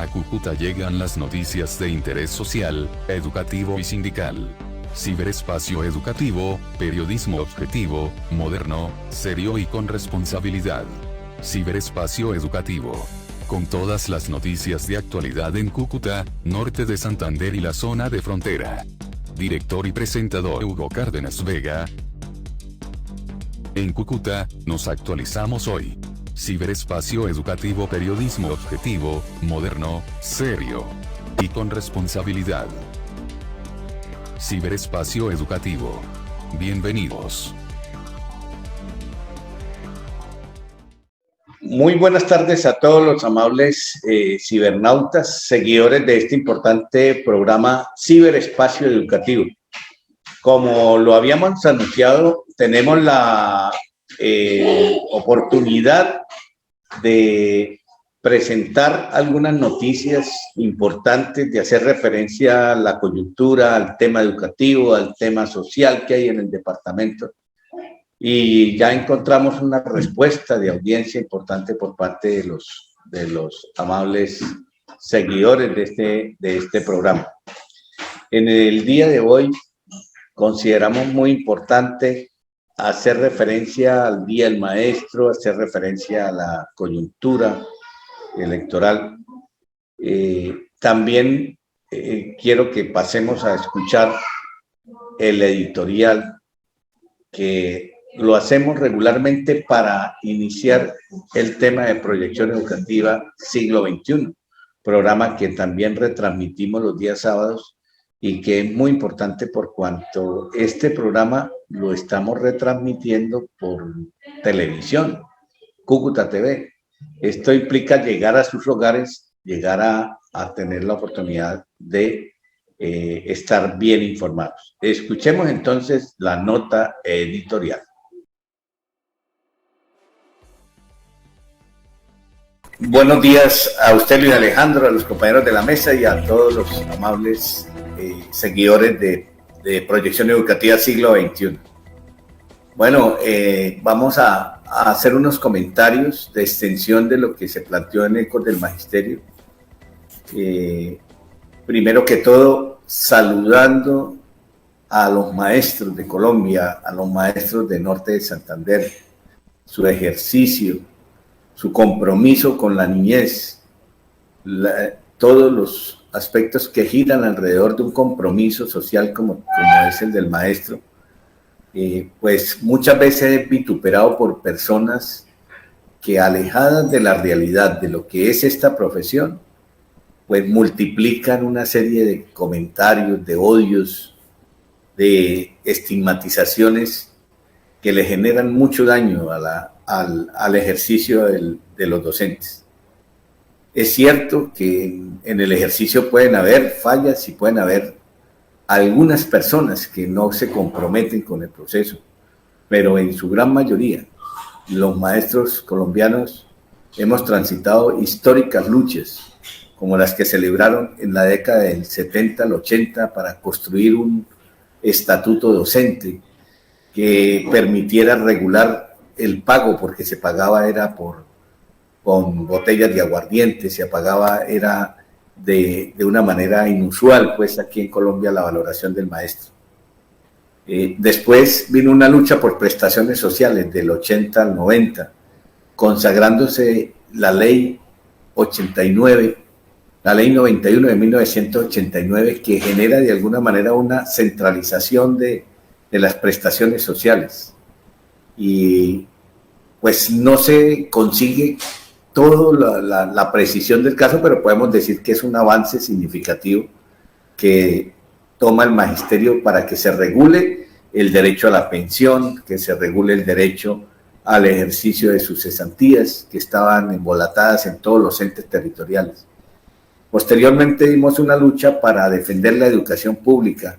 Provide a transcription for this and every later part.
A Cúcuta llegan las noticias de interés social, educativo y sindical. Ciberespacio educativo, periodismo objetivo, moderno, serio y con responsabilidad. Ciberespacio educativo. Con todas las noticias de actualidad en Cúcuta, norte de Santander y la zona de frontera. Director y presentador Hugo Cárdenas Vega. En Cúcuta, nos actualizamos hoy. Ciberespacio educativo, periodismo objetivo, moderno, serio y con responsabilidad. Ciberespacio educativo. Bienvenidos. Muy buenas tardes a todos los amables cibernautas, seguidores de este importante programa Ciberespacio Educativo. Como lo habíamos anunciado, tenemos la oportunidad de presentar algunas noticias importantes, de hacer referencia a la coyuntura, al tema educativo, al tema social que hay en el departamento. Y ya encontramos una respuesta de audiencia importante por parte de los amables seguidores de este programa. En el día de hoy consideramos muy importante hacer referencia al Día del Maestro, hacer referencia a la coyuntura electoral. También quiero que pasemos a escuchar el editorial que lo hacemos regularmente para iniciar el tema de proyección educativa siglo XXI, programa que también retransmitimos los días sábados y que es muy importante por cuanto este programa lo estamos retransmitiendo por televisión, Cúcuta TV. Esto implica llegar a sus hogares, llegar a tener la oportunidad de estar bien informados. Escuchemos entonces la nota editorial. Buenos días a usted, Luis Alejandro, a los compañeros de la mesa y a todos los amables seguidores de Proyección Educativa Siglo XXI. Bueno, vamos a hacer unos comentarios de extensión de lo que se planteó en Ecos del Magisterio. Primero que todo, saludando a los maestros de Colombia, a los maestros de Norte de Santander, su ejercicio, su compromiso con la niñez, todos los aspectos que giran alrededor de un compromiso social como es el del maestro, pues muchas veces es vituperado por personas que, alejadas de la realidad de lo que es esta profesión, pues multiplican una serie de comentarios, de odios, de estigmatizaciones que le generan mucho daño al ejercicio de los docentes. Es cierto que en el ejercicio pueden haber fallas y pueden haber algunas personas que no se comprometen con el proceso, pero en su gran mayoría, los maestros colombianos hemos transitado históricas luchas, como las que se libraron en la década del 70 al 80 para construir un estatuto docente que permitiera regular el pago, porque se pagaba era con botellas de aguardiente, se pagaba era de una manera inusual, pues aquí en Colombia, la valoración del maestro. Después vino una lucha por prestaciones sociales del 80 al 90, consagrándose la ley 89, la ley 91 de 1989, que genera de alguna manera una centralización de las prestaciones sociales. Y pues no se consigue toda la precisión del caso, pero podemos decir que es un avance significativo que toma el magisterio para que se regule el derecho a la pensión, que se regule el derecho al ejercicio de sus cesantías, que estaban embolatadas en todos los entes territoriales. Posteriormente dimos una lucha para defender la educación pública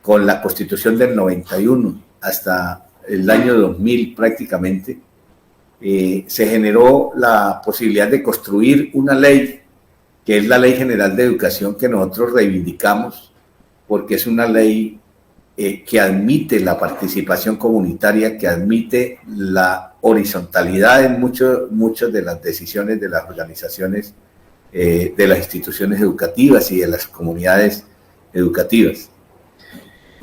con la Constitución del 91 hasta el año 2000 prácticamente. Se generó la posibilidad de construir una ley, que es la Ley General de Educación, que nosotros reivindicamos, porque es una ley que admite la participación comunitaria, que admite la horizontalidad en muchas de las decisiones de las organizaciones de las instituciones educativas y de las comunidades educativas.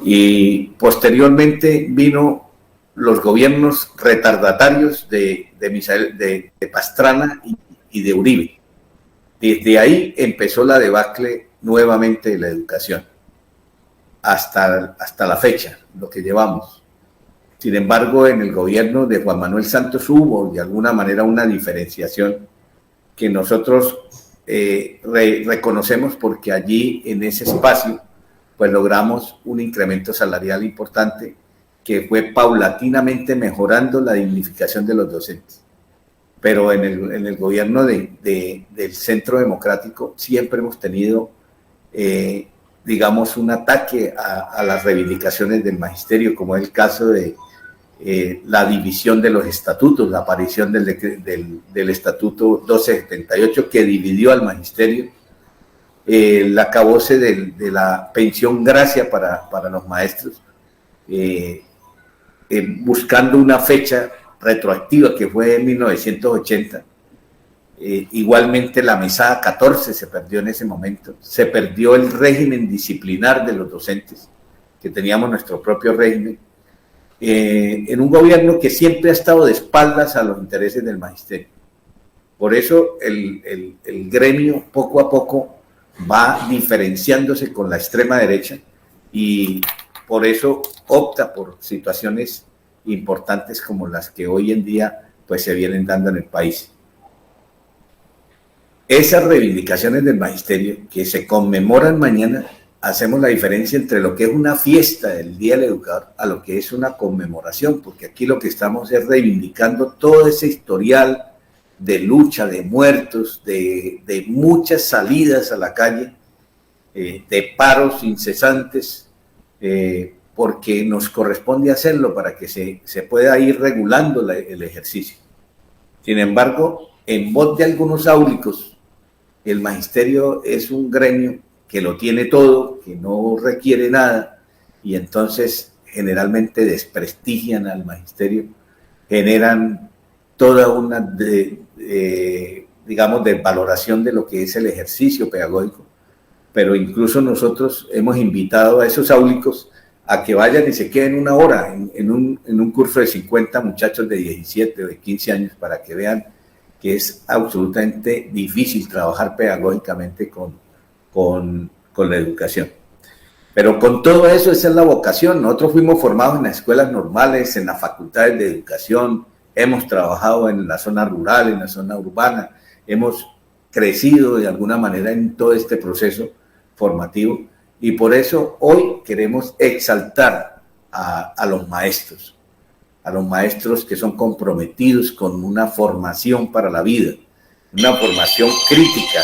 Y posteriormente vino los gobiernos retardatarios de Pastrana y de Uribe. Desde ahí empezó la debacle nuevamente de la educación, hasta la fecha, lo que llevamos. Sin embargo, en el gobierno de Juan Manuel Santos hubo de alguna manera una diferenciación que nosotros reconocemos, porque allí en ese espacio pues logramos un incremento salarial importante que fue paulatinamente mejorando la dignificación de los docentes. Pero en el gobierno del Centro Democrático siempre hemos tenido, digamos, un ataque a las reivindicaciones del magisterio, como es el caso de la división de los estatutos, la aparición del estatuto 1278 que dividió al magisterio, el acabose de la pensión gracia para los maestros, buscando una fecha retroactiva que fue en 1980. Igualmente la mesada 14 se perdió en ese momento, se perdió el régimen disciplinar de los docentes, que teníamos nuestro propio régimen, en un gobierno que siempre ha estado de espaldas a los intereses del magisterio. Por eso el gremio poco a poco va diferenciándose con la extrema derecha y por eso opta por situaciones importantes como las que hoy en día pues se vienen dando en el país. Esas reivindicaciones del magisterio que se conmemoran mañana, hacemos la diferencia entre lo que es una fiesta del Día del Educador a lo que es una conmemoración, porque aquí lo que estamos es reivindicando todo ese historial de lucha, de muertos, de muchas salidas a la calle, de paros incesantes, porque nos corresponde hacerlo para que se pueda ir regulando el ejercicio. Sin embargo, en voz de algunos áulicos, el magisterio es un gremio que lo tiene todo, que no requiere nada, y entonces generalmente desprestigian al magisterio, generan toda una, digamos, desvaloración de lo que es el ejercicio pedagógico, pero incluso nosotros hemos invitado a esos áulicos a que vayan y se queden una hora en un curso de 50 muchachos de 17 o de 15 años para que vean que es absolutamente difícil trabajar pedagógicamente con la educación. Pero con todo eso, esa es la vocación. Nosotros fuimos formados en las escuelas normales, en las facultades de educación, hemos trabajado en la zona rural, en la zona urbana, hemos crecido de alguna manera en todo este proceso formativo y por eso hoy queremos exaltar a los maestros que son comprometidos con una formación para la vida, una formación crítica,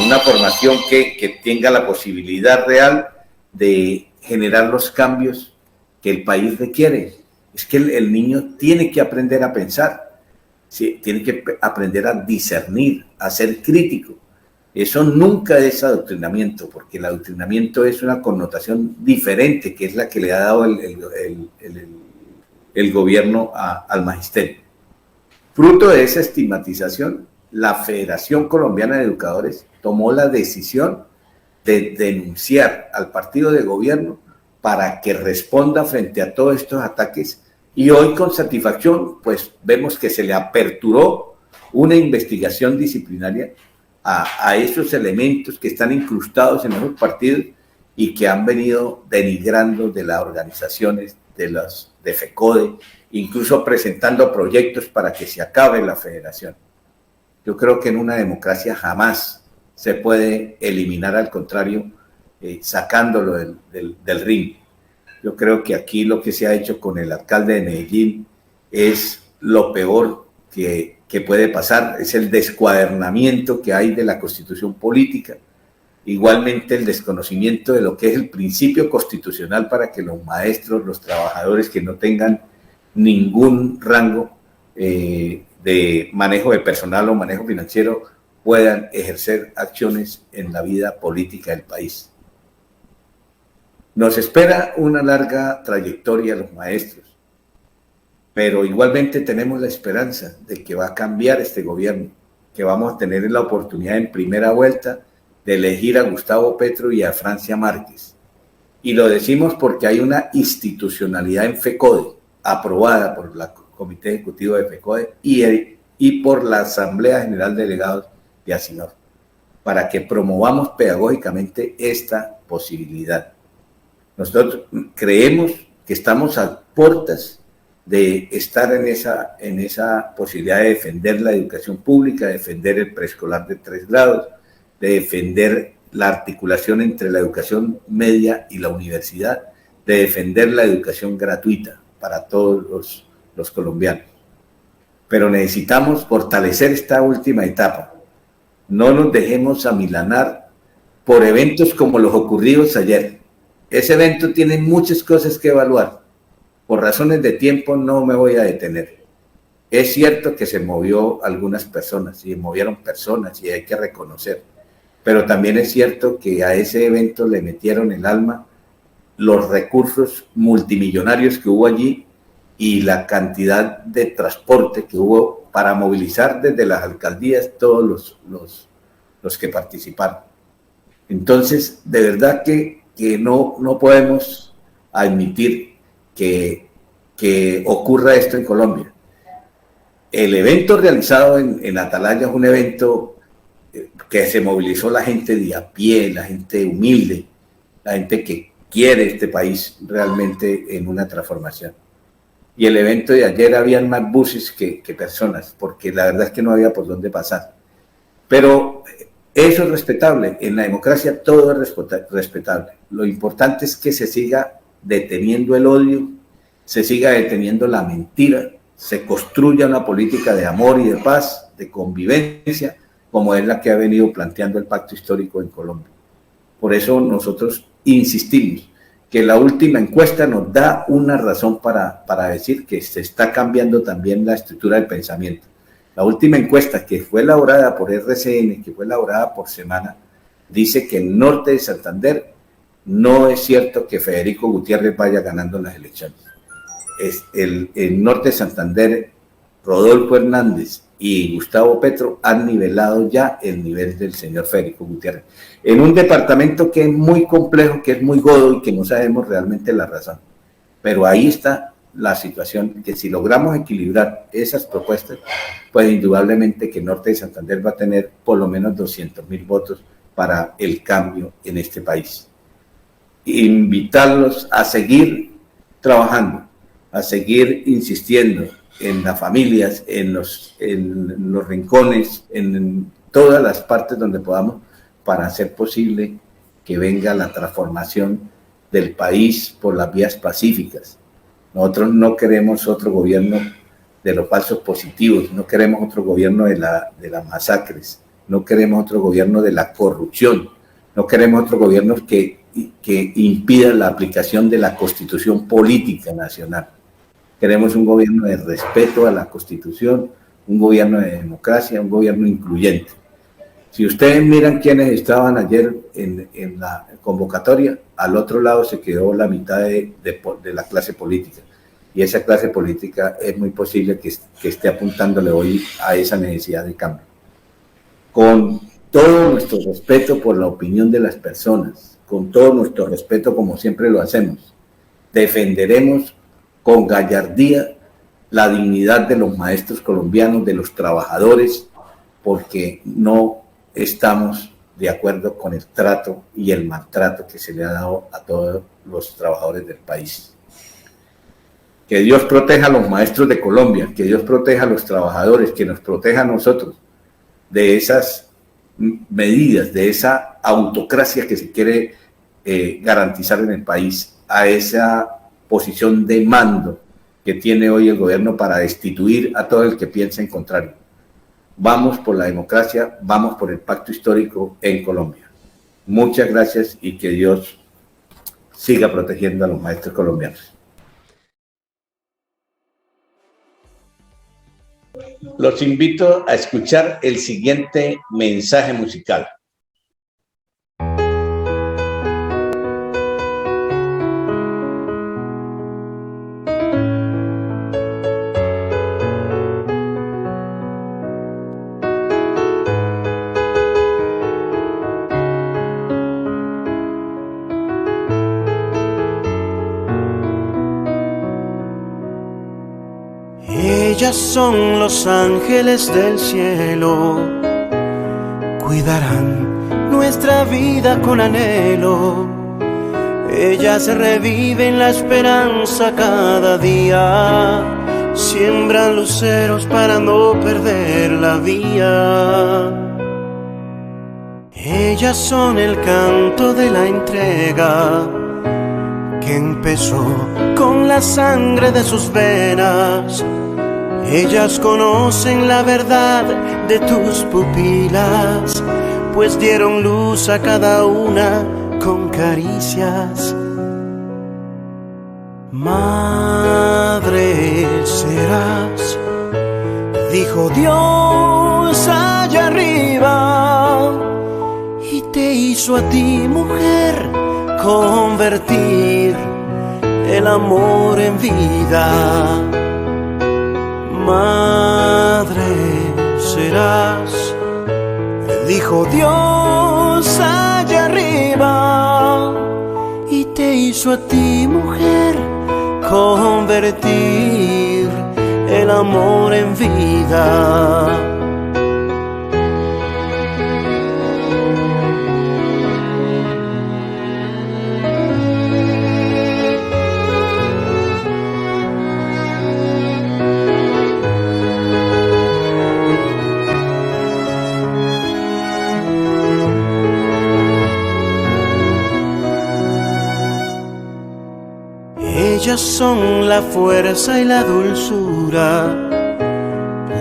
una formación que tenga la posibilidad real de generar los cambios que el país requiere. Es que el niño tiene que aprender a pensar, ¿sí? Tiene que aprender a discernir, a ser crítico. Eso nunca es adoctrinamiento, porque el adoctrinamiento es una connotación diferente, que es la que le ha dado el gobierno al magisterio. Fruto de esa estigmatización, la Federación Colombiana de Educadores tomó la decisión de denunciar al partido de gobierno para que responda frente a todos estos ataques y hoy con satisfacción pues vemos que se le aperturó una investigación disciplinaria a esos elementos que están incrustados en esos partidos y que han venido denigrando de las organizaciones de FECODE, incluso presentando proyectos para que se acabe la federación. Yo creo que en una democracia jamás se puede eliminar, al contrario, sacándolo del ring. Yo creo que aquí lo que se ha hecho con el alcalde de Medellín es lo peor que puede pasar, es el descuadernamiento que hay de la constitución política, igualmente el desconocimiento de lo que es el principio constitucional para que los maestros, los trabajadores que no tengan ningún rango de manejo de personal o manejo financiero puedan ejercer acciones en la vida política del país. Nos espera una larga trayectoria los maestros, pero igualmente tenemos la esperanza de que va a cambiar este gobierno, que vamos a tener la oportunidad en primera vuelta de elegir a Gustavo Petro y a Francia Márquez. Y lo decimos porque hay una institucionalidad en FECODE, aprobada por el Comité Ejecutivo de FECODE y por la Asamblea General de Delegados de ASINOR, para que promovamos pedagógicamente esta posibilidad. Nosotros creemos que estamos a puertas de estar en esa posibilidad de defender la educación pública, de defender el preescolar de 3 grados, de defender la articulación entre la educación media y la universidad, de defender la educación gratuita para todos los colombianos. Pero necesitamos fortalecer esta última etapa. No nos dejemos amilanar por eventos como los ocurridos ayer. Ese evento tiene muchas cosas que evaluar. Por razones de tiempo no me voy a detener. Es cierto que se movió algunas personas, y movieron personas, y hay que reconocer. Pero también es cierto que a ese evento le metieron el alma los recursos multimillonarios que hubo allí y la cantidad de transporte que hubo para movilizar desde las alcaldías todos los que participaron. Entonces, de verdad que no podemos admitir que ocurra esto en Colombia. El evento realizado en Atalaya es un evento que se movilizó la gente de a pie, la gente humilde, la gente que quiere este país realmente en una transformación. Y el evento de ayer habían más buses que personas, porque la verdad es que no había por dónde pasar. Pero eso es respetable, en la democracia todo es respetable. Lo importante es que se siga deteniendo el odio, se siga deteniendo la mentira, se construya una política de amor y de paz, de convivencia, como es la que ha venido planteando el Pacto Histórico en Colombia. Por eso nosotros insistimos que la última encuesta nos da una razón para decir que se está cambiando también la estructura del pensamiento. La última encuesta, que fue elaborada por RCN, que fue elaborada por Semana, dice que en Norte de Santander no es cierto que Federico Gutiérrez vaya ganando las elecciones. En Norte de Santander, Rodolfo Hernández y Gustavo Petro han nivelado ya el nivel del señor Federico Gutiérrez. En un departamento que es muy complejo, que es muy godo y que no sabemos realmente la razón. Pero ahí está la situación, que si logramos equilibrar esas propuestas, pues indudablemente que Norte de Santander va a tener por lo menos 200.000 votos para el cambio en este país. Invitarlos a seguir trabajando, a seguir insistiendo en las familias, en los rincones, en todas las partes donde podamos, para hacer posible que venga la transformación del país por las vías pacíficas. Nosotros no queremos otro gobierno de los falsos positivos, no queremos otro gobierno de las masacres, no queremos otro gobierno de la corrupción, no queremos otro gobierno que impida la aplicación de la Constitución Política Nacional. Queremos un gobierno de respeto a la Constitución, un gobierno de democracia, un gobierno incluyente. Si ustedes miran quiénes estaban ayer en la convocatoria, al otro lado se quedó la mitad de la clase política. Y esa clase política es muy posible que esté apuntándole hoy a esa necesidad de cambio. Con todo nuestro respeto por la opinión de las personas, con todo nuestro respeto, como siempre lo hacemos, defenderemos con gallardía la dignidad de los maestros colombianos, de los trabajadores, porque no estamos de acuerdo con el trato y el maltrato que se le ha dado a todos los trabajadores del país. Que Dios proteja a los maestros de Colombia, que Dios proteja a los trabajadores, que nos proteja a nosotros de esas medidas, de esa autocracia que se quiere garantizar en el país, a esa posición de mando que tiene hoy el gobierno para destituir a todo el que piensa en contrario. Vamos por la democracia, vamos por el pacto histórico en Colombia. Muchas gracias y que Dios siga protegiendo a los maestros colombianos. Los invito a escuchar el siguiente mensaje musical. Ellas son los ángeles del cielo, cuidarán nuestra vida con anhelo. Ellas reviven la esperanza cada día, siembran luceros para no perder la vía. Ellas son el canto de la entrega que empezó con la sangre de sus venas. Ellas conocen la verdad de tus pupilas, pues dieron luz a cada una con caricias. Madre serás, dijo Dios allá arriba, y te hizo a ti, mujer, convertir el amor en vida. Madre serás, dijo Dios allá arriba, y te hizo a ti, mujer, convertir el amor en vida. Ellas son la fuerza y la dulzura,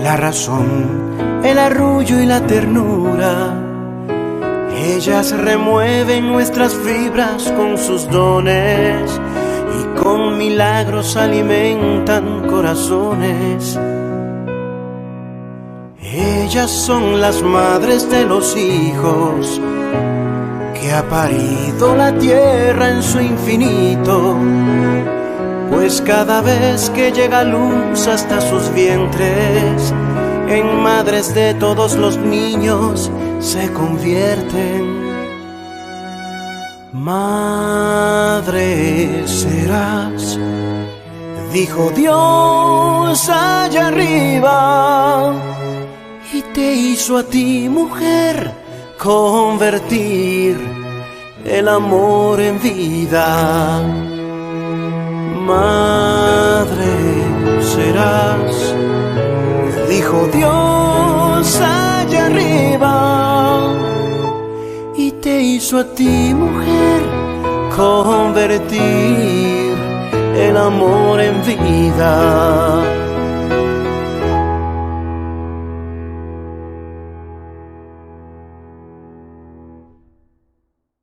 la razón, el arrullo y la ternura. Ellas remueven nuestras fibras con sus dones y con milagros alimentan corazones. Ellas son las madres de los hijos que ha parido la tierra en su infinito, pues cada vez que llega luz hasta sus vientres, en madres de todos los niños se convierten. Madre serás, dijo Dios allá arriba, y te hizo a ti, mujer, convertir el amor en vida. Madre serás, dijo Dios allá arriba, y te hizo a ti, mujer, convertir el amor en vida.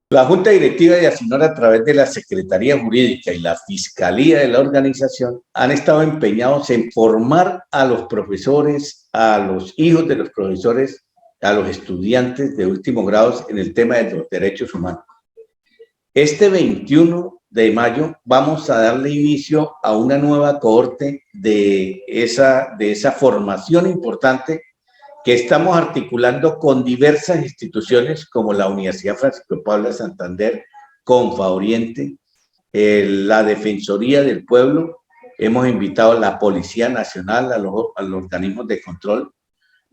La Junta Directiva de Asinor, a través de la Secretaría Jurídica y la Fiscalía de la organización, han estado empeñados en formar a los profesores, a los hijos de los profesores, a los estudiantes de últimos grados en el tema de los derechos humanos. Este 21 de mayo vamos a darle inicio a una nueva cohorte de esa formación importante que estamos articulando con diversas instituciones como la Universidad Francisco Pablo de Santander, Confavoriente, la Defensoría del Pueblo. Hemos invitado a la Policía Nacional, a los organismos de control,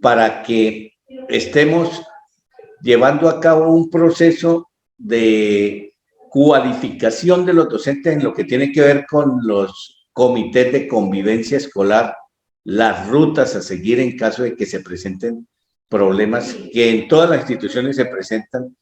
para que estemos llevando a cabo un proceso de cualificación de los docentes en lo que tiene que ver con los comités de convivencia escolar, las rutas a seguir en caso de que se presenten problemas que en todas las instituciones se presentan,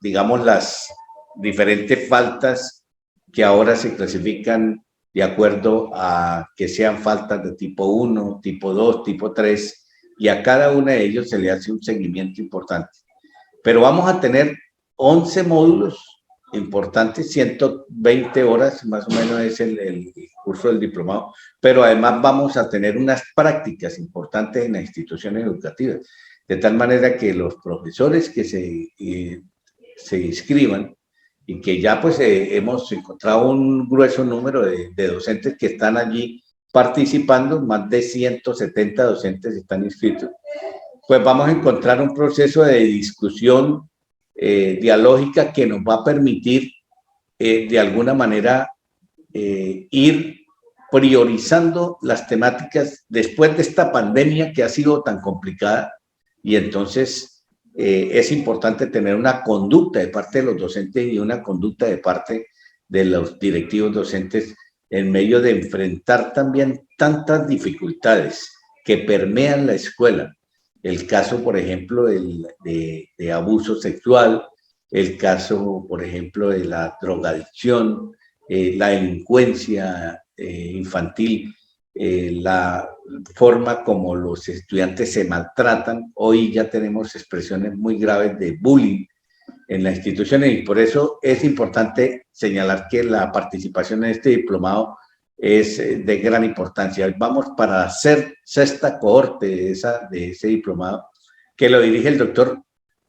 digamos, las diferentes faltas que ahora se clasifican de acuerdo a que sean faltas de tipo 1, tipo 2, tipo 3, y a cada una de ellos se le hace un seguimiento importante. Pero vamos a tener 11 módulos importantes, 120 horas más o menos es el curso del diplomado, pero además vamos a tener unas prácticas importantes en las instituciones educativas, de tal manera que los profesores que se inscriban y que ya pues hemos encontrado un grueso número de docentes que están allí participando, más de 170 docentes están inscritos, pues vamos a encontrar un proceso de discusión dialógica que nos va a permitir de alguna manera ir priorizando las temáticas después de esta pandemia que ha sido tan complicada, y entonces es importante tener una conducta de parte de los docentes y una conducta de parte de los directivos docentes en medio de enfrentar también tantas dificultades que permean la escuela. El caso, por ejemplo, de abuso sexual, el caso, por ejemplo, de la drogadicción, la delincuencia infantil, la forma como los estudiantes se maltratan. Hoy ya tenemos expresiones muy graves de bullying en las instituciones, y por eso es importante señalar que la participación en este diplomado es de gran importancia. Vamos para la sexta cohorte de ese diplomado, que lo dirige el doctor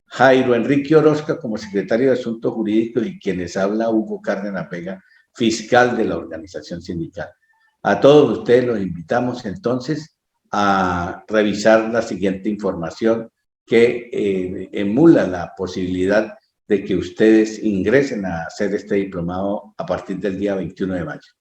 Jairo Enrique Orozca como secretario de Asuntos Jurídicos, y quienes habla Hugo Cárdenas Vega, fiscal de la organización sindical. A todos ustedes los invitamos entonces a revisar la siguiente información que emula la posibilidad de que ustedes ingresen a hacer este diplomado a partir del día 21 de mayo.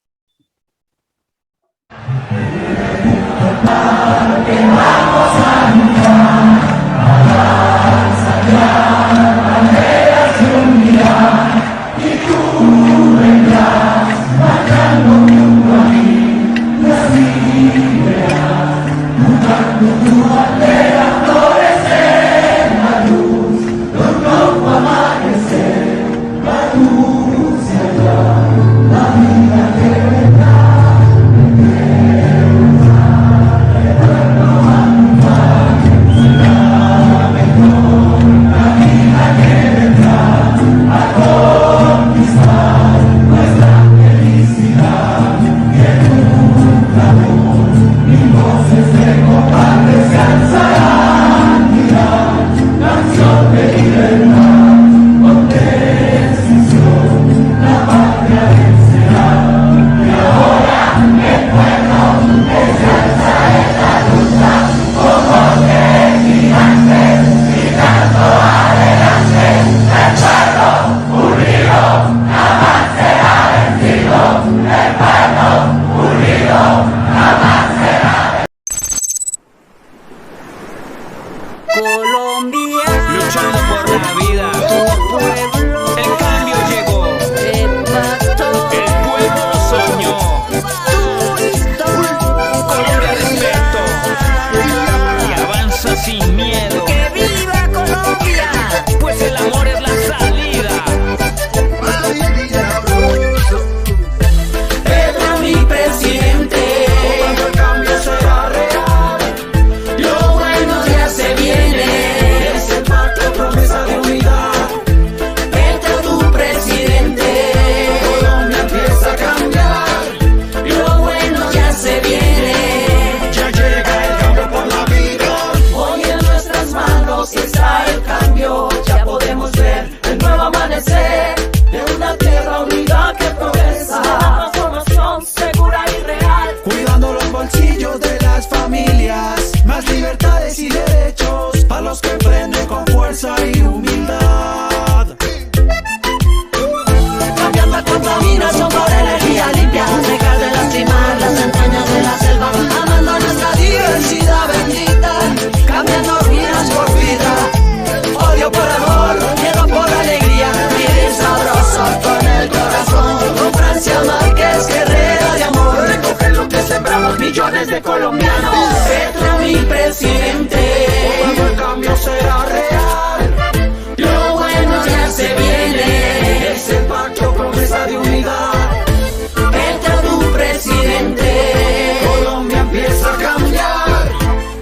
De colombianos, Petro mi presidente, cuando el cambio será real, lo bueno ya se viene, ese pacto promesa de unidad, Petro tu presidente, Colombia empieza a cambiar,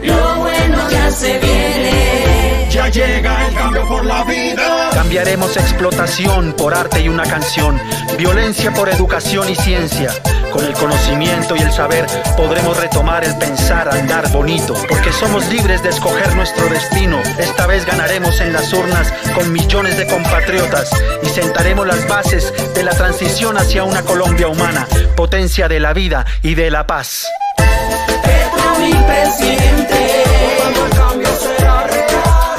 lo bueno ya se viene, ya llega el cambio por la vida. Cambiaremos explotación por arte y una canción, violencia por educación y ciencia. Con el conocimiento y el saber podremos retomar el pensar, andar bonito, porque somos libres de escoger nuestro destino. Esta vez ganaremos en las urnas con millones de compatriotas y sentaremos las bases de la transición hacia una Colombia humana, potencia de la vida y de la paz. Petro mi presidente, cuando el cambio será real,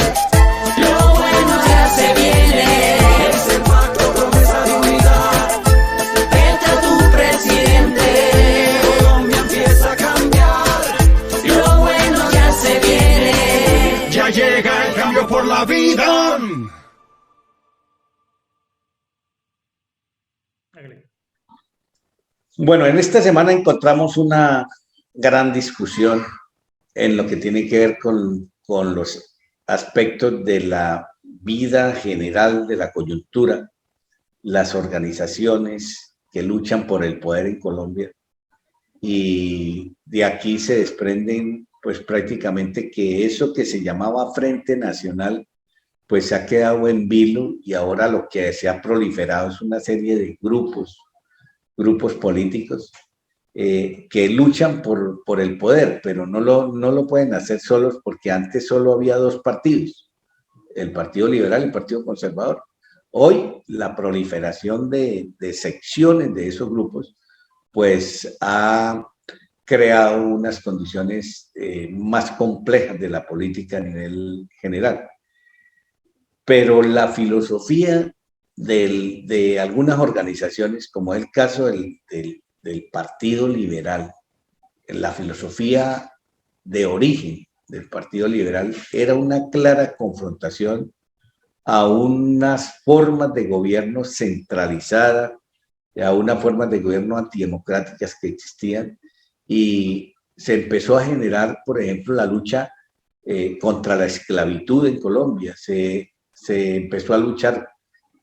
lo bueno ya se viene, ese pacto promesa de unidad, Petro tu presidente, llega el cambio por la vida. Bueno, en esta semana encontramos una gran discusión en lo que tiene que ver con los aspectos de la vida general, de la coyuntura, las organizaciones que luchan por el poder en Colombia. Y de aquí se desprenden, pues prácticamente que eso que se llamaba Frente Nacional, pues se ha quedado en vilo y ahora lo que se ha proliferado es una serie de grupos políticos que luchan por el poder, pero no lo pueden hacer solos porque antes solo había dos partidos, el Partido Liberal y el Partido Conservador. Hoy la proliferación de secciones de esos grupos pues ha creado unas condiciones más complejas de la política a nivel general. Pero la filosofía de algunas organizaciones, como es el caso del Partido Liberal, la filosofía de origen del Partido Liberal era una clara confrontación a unas formas de gobierno centralizadas, a unas formas de gobierno antidemocráticas que existían, y se empezó a generar, por ejemplo, la lucha contra la esclavitud en Colombia. Se empezó a luchar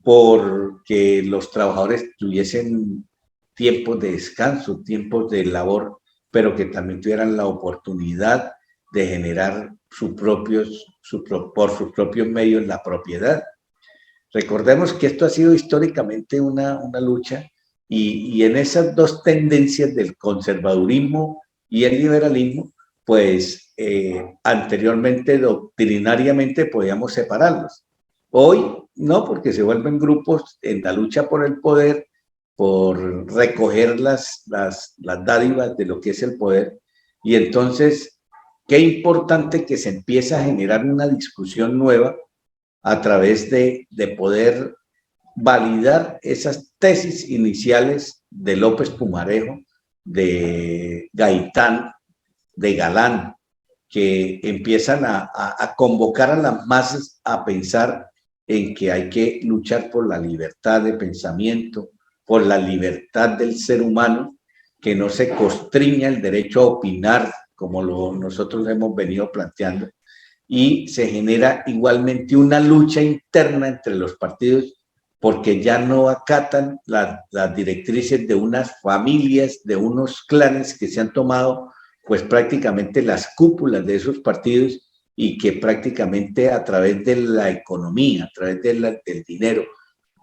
por que los trabajadores tuviesen tiempos de descanso, tiempos de labor, pero que también tuvieran la oportunidad de generar por sus propios medios la propiedad. Recordemos que esto ha sido históricamente una lucha y en esas dos tendencias del conservadurismo y el liberalismo, pues anteriormente doctrinariamente podíamos separarlos. Hoy no, porque se vuelven grupos en la lucha por el poder, por recoger las dádivas de lo que es el poder. Y entonces, qué importante que se empiece a generar una discusión nueva a través de poder validar esas tesis iniciales de López Pumarejo, de Gaitán, de Galán, que empiezan a convocar a las masas a pensar en que hay que luchar por la libertad de pensamiento, por la libertad del ser humano, que no se constriña el derecho a opinar, como nosotros hemos venido planteando, y se genera igualmente una lucha interna entre los partidos, porque ya no acatan las directrices de unas familias, de unos clanes que se han tomado, pues prácticamente las cúpulas de esos partidos, y que prácticamente a través de la economía, a través del dinero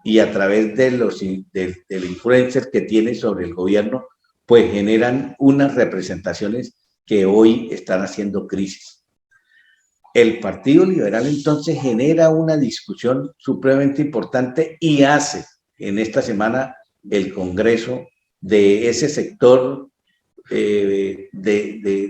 y a través del influencer que tiene sobre el gobierno, pues generan unas representaciones que hoy están haciendo crisis. El Partido Liberal entonces genera una discusión supremamente importante y hace en esta semana el Congreso de ese sector de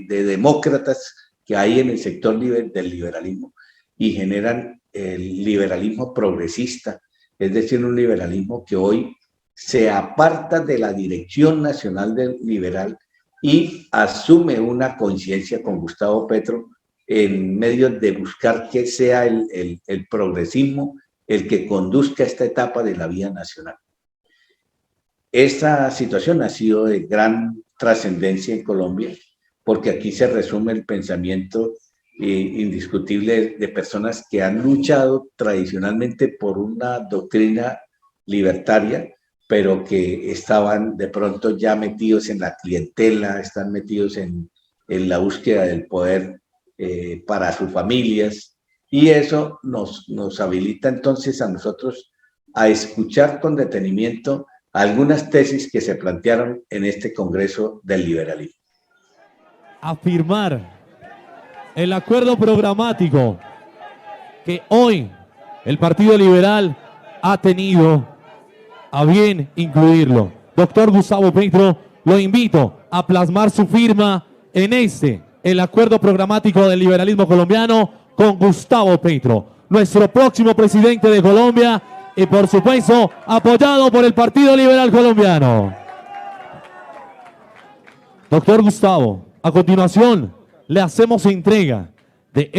demócratas que hay en el sector del liberalismo, y generan el liberalismo progresista, es decir, un liberalismo que hoy se aparta de la dirección nacional del liberal y asume una conciencia con Gustavo Petro en medio de buscar que sea el progresismo el que conduzca esta etapa de la vida nacional. Esta situación ha sido de gran trascendencia en Colombia, porque aquí se resume el pensamiento indiscutible de personas que han luchado tradicionalmente por una doctrina libertaria, pero que estaban de pronto ya metidos en la clientela, están metidos en la búsqueda del poder para sus familias, y eso nos habilita entonces a nosotros a escuchar con detenimiento algunas tesis que se plantearon en este Congreso del Liberalismo. Afirmar el acuerdo programático que hoy el Partido Liberal ha tenido a bien incluirlo. Doctor Gustavo Petro, lo invito a plasmar su firma en el acuerdo programático del liberalismo colombiano con Gustavo Petro, nuestro próximo presidente de Colombia, y por supuesto apoyado por el Partido Liberal Colombiano. Doctor Gustavo, a continuación le hacemos entrega de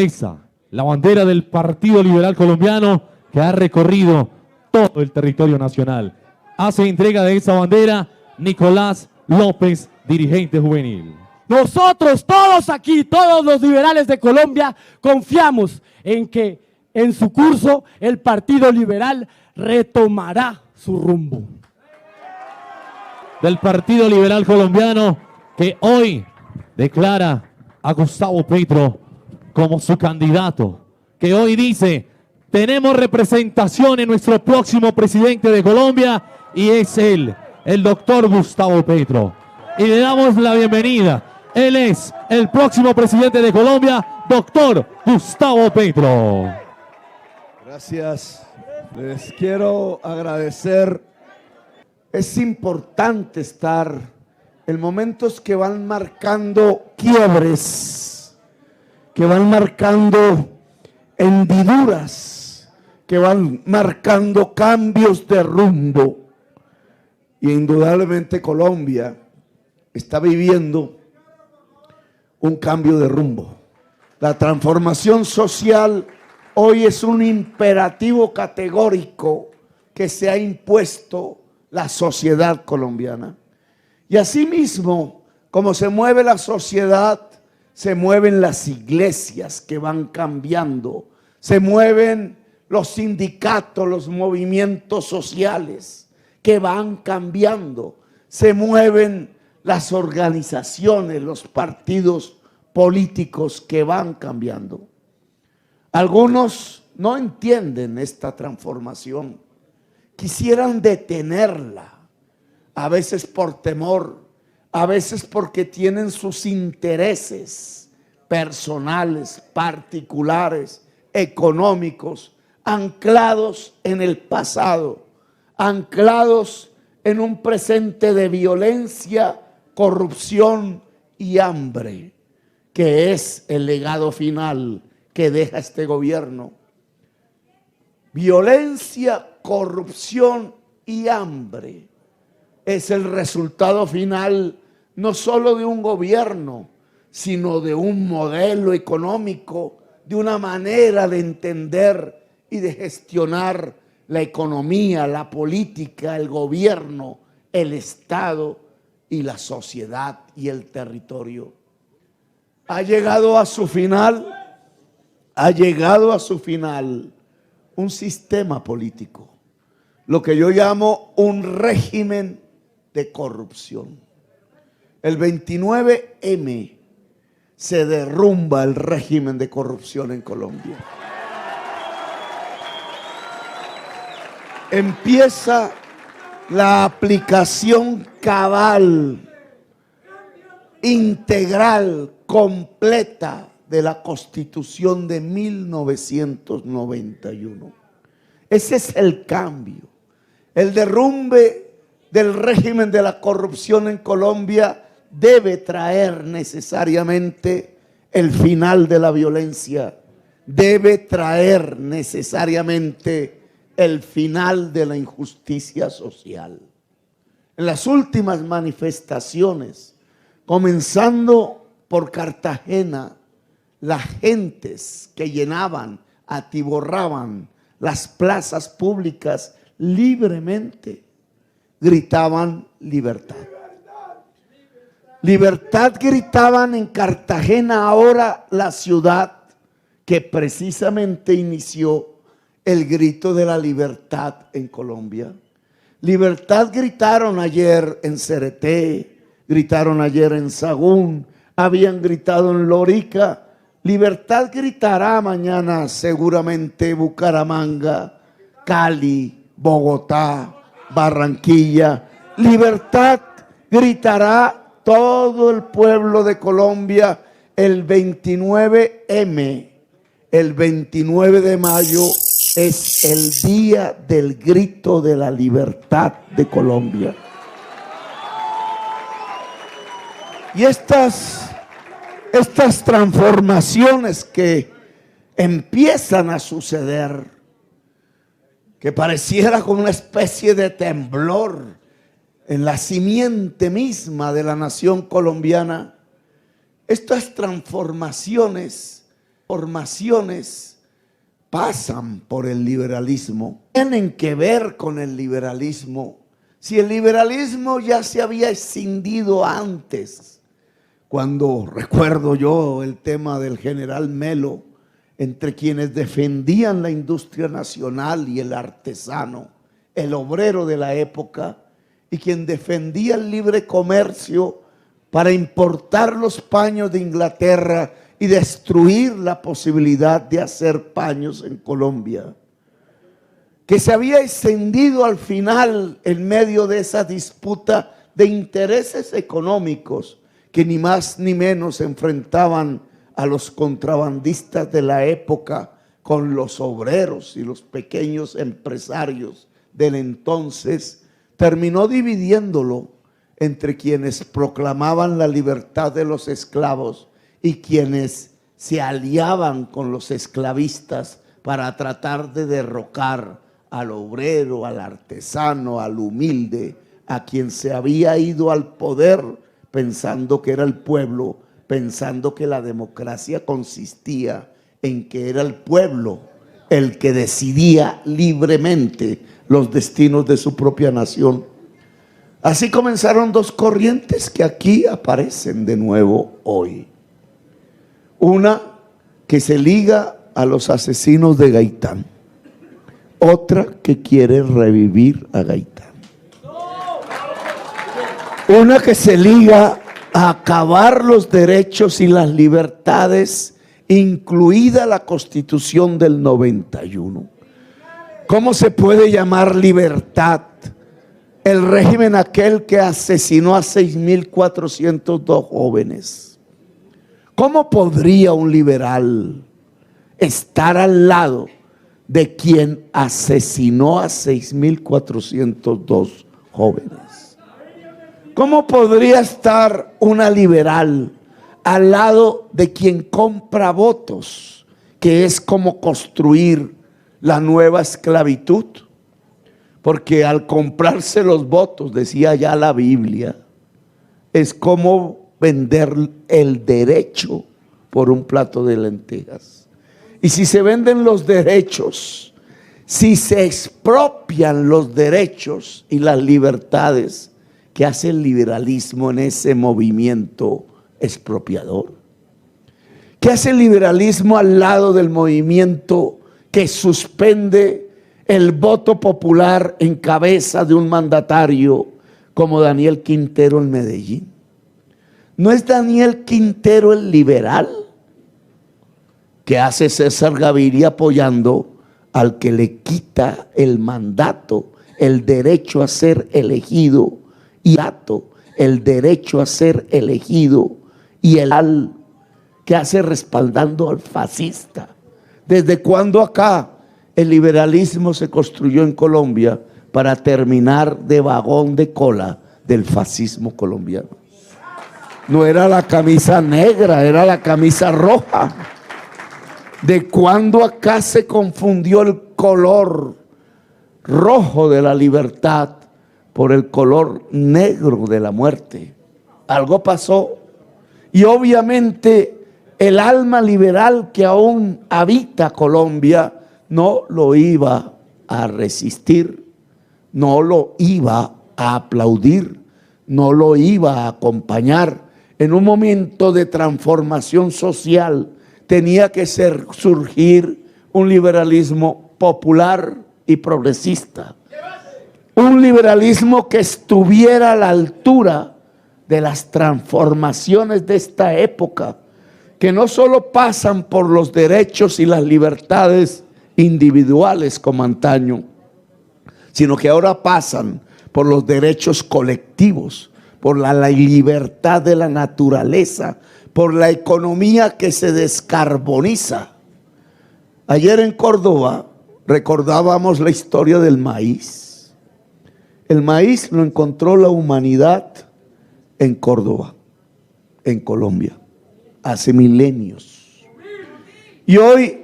la bandera del Partido Liberal Colombiano que ha recorrido todo el territorio nacional. Hace entrega de esa bandera Nicolás López, dirigente juvenil. Nosotros todos aquí, todos los liberales de Colombia, confiamos en que en su curso el Partido Liberal retomará su rumbo. Del Partido Liberal Colombiano que hoy declara a Gustavo Petro como su candidato, que hoy dice: tenemos representación en nuestro próximo presidente de Colombia y es él, el doctor Gustavo Petro. Y le damos la bienvenida. Él es el próximo presidente de Colombia, doctor Gustavo Petro. Gracias. Les quiero agradecer. Es importante estar en momentos que van marcando quiebres, que van marcando hendiduras, que van marcando cambios de rumbo. Y indudablemente Colombia está viviendo un cambio de rumbo. La transformación social hoy es un imperativo categórico que se ha impuesto la sociedad colombiana. Y asimismo, como se mueve la sociedad, se mueven las iglesias que van cambiando, se mueven los sindicatos, los movimientos sociales que van cambiando, se mueven las organizaciones, los partidos políticos que van cambiando. Algunos no entienden esta transformación, quisieran detenerla, a veces por temor, a veces porque tienen sus intereses personales, particulares, económicos, anclados en el pasado, anclados en un presente de violencia, corrupción y hambre, que es el legado final que deja este gobierno. Violencia, corrupción y hambre es el resultado final no solo de un gobierno, sino de un modelo económico, de una manera de entender y de gestionar la economía, la política, el gobierno, el Estado y la sociedad y el territorio. Ha llegado a su final un sistema político, lo que yo llamo un régimen de corrupción. El 29M se derrumba el régimen de corrupción en Colombia. Empieza la aplicación cabal, integral, completa de la Constitución de 1991. Ese es el cambio. El derrumbe del régimen de la corrupción en Colombia debe traer necesariamente el final de la violencia, debe traer necesariamente el final de la injusticia social. En las últimas manifestaciones, comenzando por Cartagena, las gentes que llenaban, atiborraban las plazas públicas libremente, gritaban libertad. Libertad gritaban en Cartagena, ahora la ciudad que precisamente inició el grito de la libertad en Colombia. Libertad gritaron ayer en Cereté, gritaron ayer en Sagún, habían gritado en Lorica. Libertad gritará mañana seguramente Bucaramanga, Cali, Bogotá, Barranquilla. Libertad gritará todo el pueblo de Colombia el 29M. El 29 de mayo es el día del grito de la libertad de Colombia. Y estas transformaciones que empiezan a suceder, que pareciera como una especie de temblor en la simiente misma de la nación colombiana, estas transformaciones pasan por el liberalismo tienen que ver con el liberalismo. Si el liberalismo ya se había escindido antes, cuando recuerdo yo el tema del general Melo, entre quienes defendían la industria nacional y el artesano, el obrero de la época, y quien defendía el libre comercio para importar los paños de Inglaterra y destruir la posibilidad de hacer paños en Colombia, que se había extendido al final en medio de esa disputa de intereses económicos que ni más ni menos enfrentaban a los contrabandistas de la época con los obreros y los pequeños empresarios del entonces, terminó dividiéndolo entre quienes proclamaban la libertad de los esclavos y quienes se aliaban con los esclavistas para tratar de derrocar al obrero, al artesano, al humilde, a quien se había ido al poder pensando que era el pueblo, pensando que la democracia consistía en que era el pueblo el que decidía libremente los destinos de su propia nación. Así comenzaron dos corrientes que aquí aparecen de nuevo hoy. Una que se liga a los asesinos de Gaitán, otra que quiere revivir a Gaitán. Una que se liga a acabar los derechos y las libertades, incluida la Constitución del 91. ¿Cómo se puede llamar libertad el régimen aquel que asesinó a 6.402 jóvenes? ¿Cómo podría un liberal estar al lado de quien asesinó a 6.402 jóvenes? ¿Cómo podría estar una liberal al lado de quien compra votos, que es como construir la nueva esclavitud? Porque al comprarse los votos, decía ya la Biblia, es como vender el derecho por un plato de lentejas. Y si se venden los derechos, si se expropian los derechos y las libertades, ¿qué hace el liberalismo en ese movimiento expropiador? ¿Qué hace el liberalismo al lado del movimiento que suspende el voto popular en cabeza de un mandatario como Daniel Quintero en Medellín? ¿No es Daniel Quintero el liberal? ¿Qué hace César Gaviria apoyando al que le quita el mandato, el derecho a ser elegido y el derecho a ser elegido, y el que hace respaldando al fascista? ¿Desde cuándo acá el liberalismo se construyó en Colombia para terminar de vagón de cola del fascismo colombiano? No era la camisa negra, era la camisa roja. ¿De cuándo acá se confundió el color rojo de la libertad por el color negro de la muerte? Algo pasó. Y obviamente el alma liberal que aún habita Colombia no lo iba a resistir, no lo iba a aplaudir, no lo iba a acompañar. En un momento de transformación social tenía que surgir un liberalismo popular y progresista. Un liberalismo que estuviera a la altura de las transformaciones de esta época, que no solo pasan por los derechos y las libertades individuales como antaño, sino que ahora pasan por los derechos colectivos, por la libertad de la naturaleza, por la economía que se descarboniza. Ayer en Córdoba recordábamos la historia del maíz. El maíz lo encontró la humanidad en Córdoba, en Colombia, hace milenios. Y hoy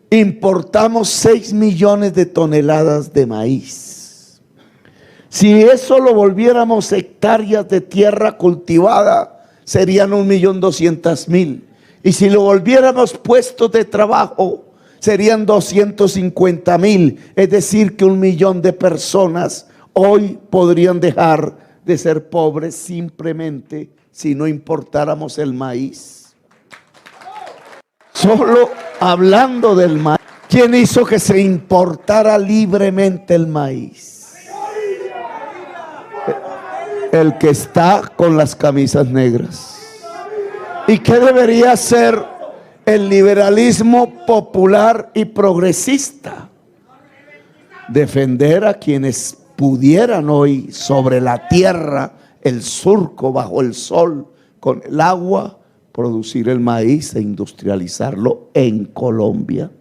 importamos 6 millones de toneladas de maíz. Si eso lo volviéramos hectáreas de tierra cultivada, serían 1.200.000. Y si lo volviéramos puestos de trabajo, serían 250.000. Es decir, que 1 millón de personas hoy podrían dejar de ser pobres simplemente si no importáramos el maíz. Solo hablando del maíz. ¿Quién hizo que se importara libremente el maíz? El que está con las camisas negras. ¿Y qué debería hacer el liberalismo popular y progresista? Defender a quienes pudieran hoy sobre la tierra, el surco, bajo el sol, con el agua, producir el maíz e industrializarlo en Colombia.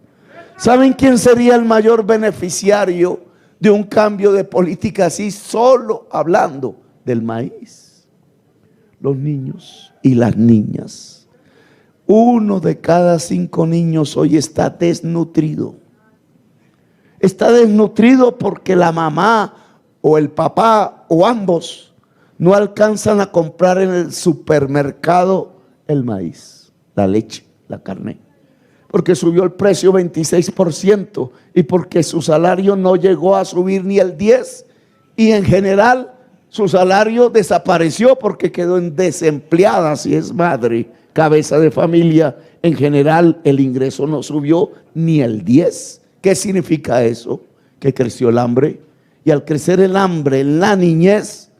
¿Saben quién sería el mayor beneficiario de un cambio de política así, solo hablando del maíz? Los niños y las niñas. 1 de cada 5 niños hoy está desnutrido. Está desnutrido porque la mamá o el papá o ambos no alcanzan a comprar en el supermercado el maíz, la leche, la carne, porque subió el precio 26% y porque su salario no llegó a subir ni el 10%, y en general su salario desapareció porque quedó en desempleada. Si es madre, cabeza de familia, en general el ingreso no subió ni el 10%. ¿Qué significa eso? Que creció el hambre, y al crecer el hambre en la niñez,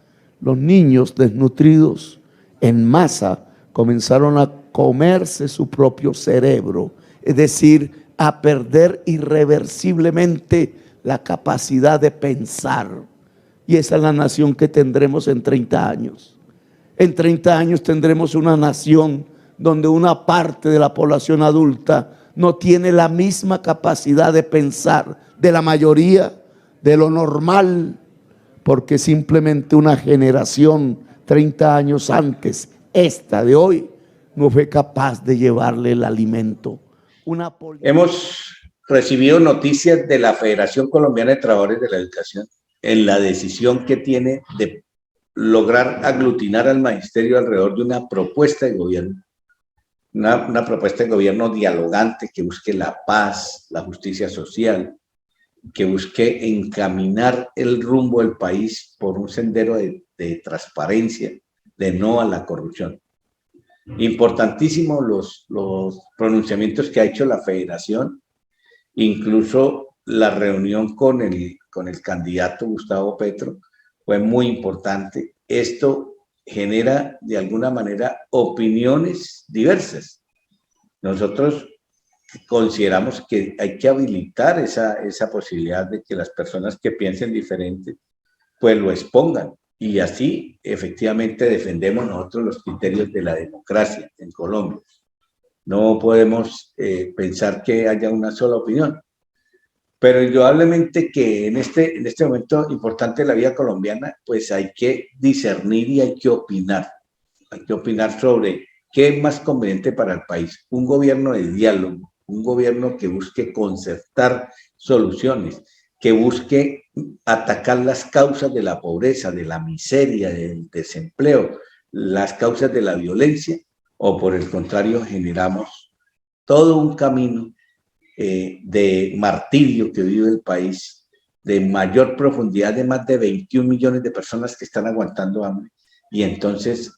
los niños desnutridos en masa comenzaron a comerse su propio cerebro, es decir, a perder irreversiblemente la capacidad de pensar. Y esa es la nación que tendremos en 30 años. En 30 años tendremos una nación donde una parte de la población adulta no tiene la misma capacidad de pensar de la mayoría, de lo normal, porque simplemente una generación 30 años antes, esta de hoy, no fue capaz de llevarle el alimento. Hemos recibido noticias de la Federación Colombiana de Trabajadores de la Educación en la decisión que tiene de lograr aglutinar al magisterio alrededor de una propuesta de gobierno, una propuesta de gobierno dialogante que busque la paz, la justicia social, que busque encaminar el rumbo del país por un sendero de transparencia, de no a la corrupción. Importantísimos los pronunciamientos que ha hecho la Federación, incluso la reunión con el candidato Gustavo Petro fue muy importante. Esto genera de alguna manera opiniones diversas. Nosotros consideramos que hay que habilitar esa posibilidad de que las personas que piensen diferente pues lo expongan, y así efectivamente defendemos nosotros los criterios de la democracia en Colombia. No podemos pensar que haya una sola opinión, pero indudablemente que en este momento importante de la vida colombiana pues hay que discernir y hay que opinar sobre qué es más conveniente para el país. Un gobierno de diálogo, un gobierno que busque concertar soluciones, que busque atacar las causas de la pobreza, de la miseria, del desempleo, las causas de la violencia, o por el contrario generamos todo un camino de martirio que vive el país, de mayor profundidad, de más de 21 millones de personas que están aguantando hambre, y entonces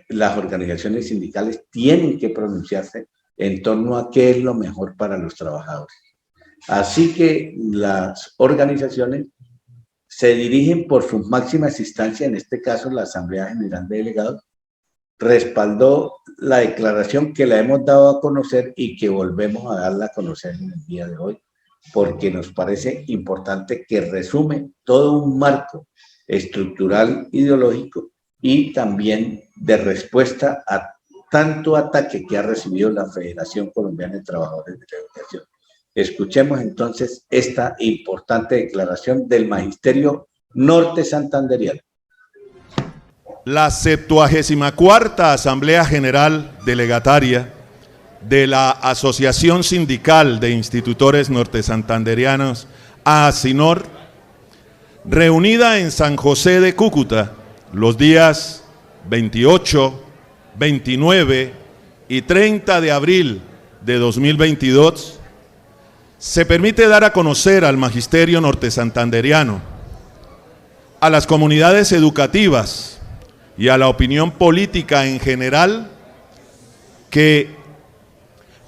las organizaciones sindicales tienen que pronunciarse en torno a qué es lo mejor para los trabajadores. Así que las organizaciones se dirigen por sus máximas instancias, en este caso la Asamblea General de Delegados, respaldó la declaración que la hemos dado a conocer y que volvemos a darla a conocer en el día de hoy, porque nos parece importante que resume todo un marco estructural ideológico y también de respuesta a tanto ataque que ha recibido la Federación Colombiana de Trabajadores de la Educación. Escuchemos entonces esta importante declaración del Magisterio Norte Santanderiano. La 74ª Asamblea General Delegataria de la Asociación Sindical de Institutores Nortesantanderianos, ASINOR, reunida en San José de Cúcuta los días 28, 29 y 30 de abril de 2022, se permite dar a conocer al magisterio nortesantanderiano, a las comunidades educativas y a la opinión política en general que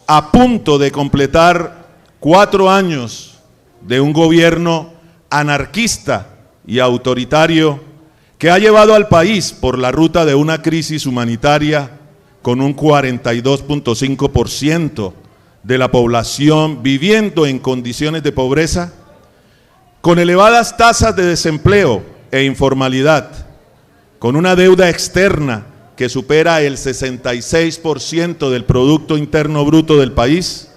a punto de completar 4 años de un gobierno anarquista y autoritario que ha llevado al país por la ruta de una crisis humanitaria con un 42.5% de la población viviendo en condiciones de pobreza, con elevadas tasas de desempleo e informalidad, con una deuda externa que supera el 66% del Producto Interno Bruto del país,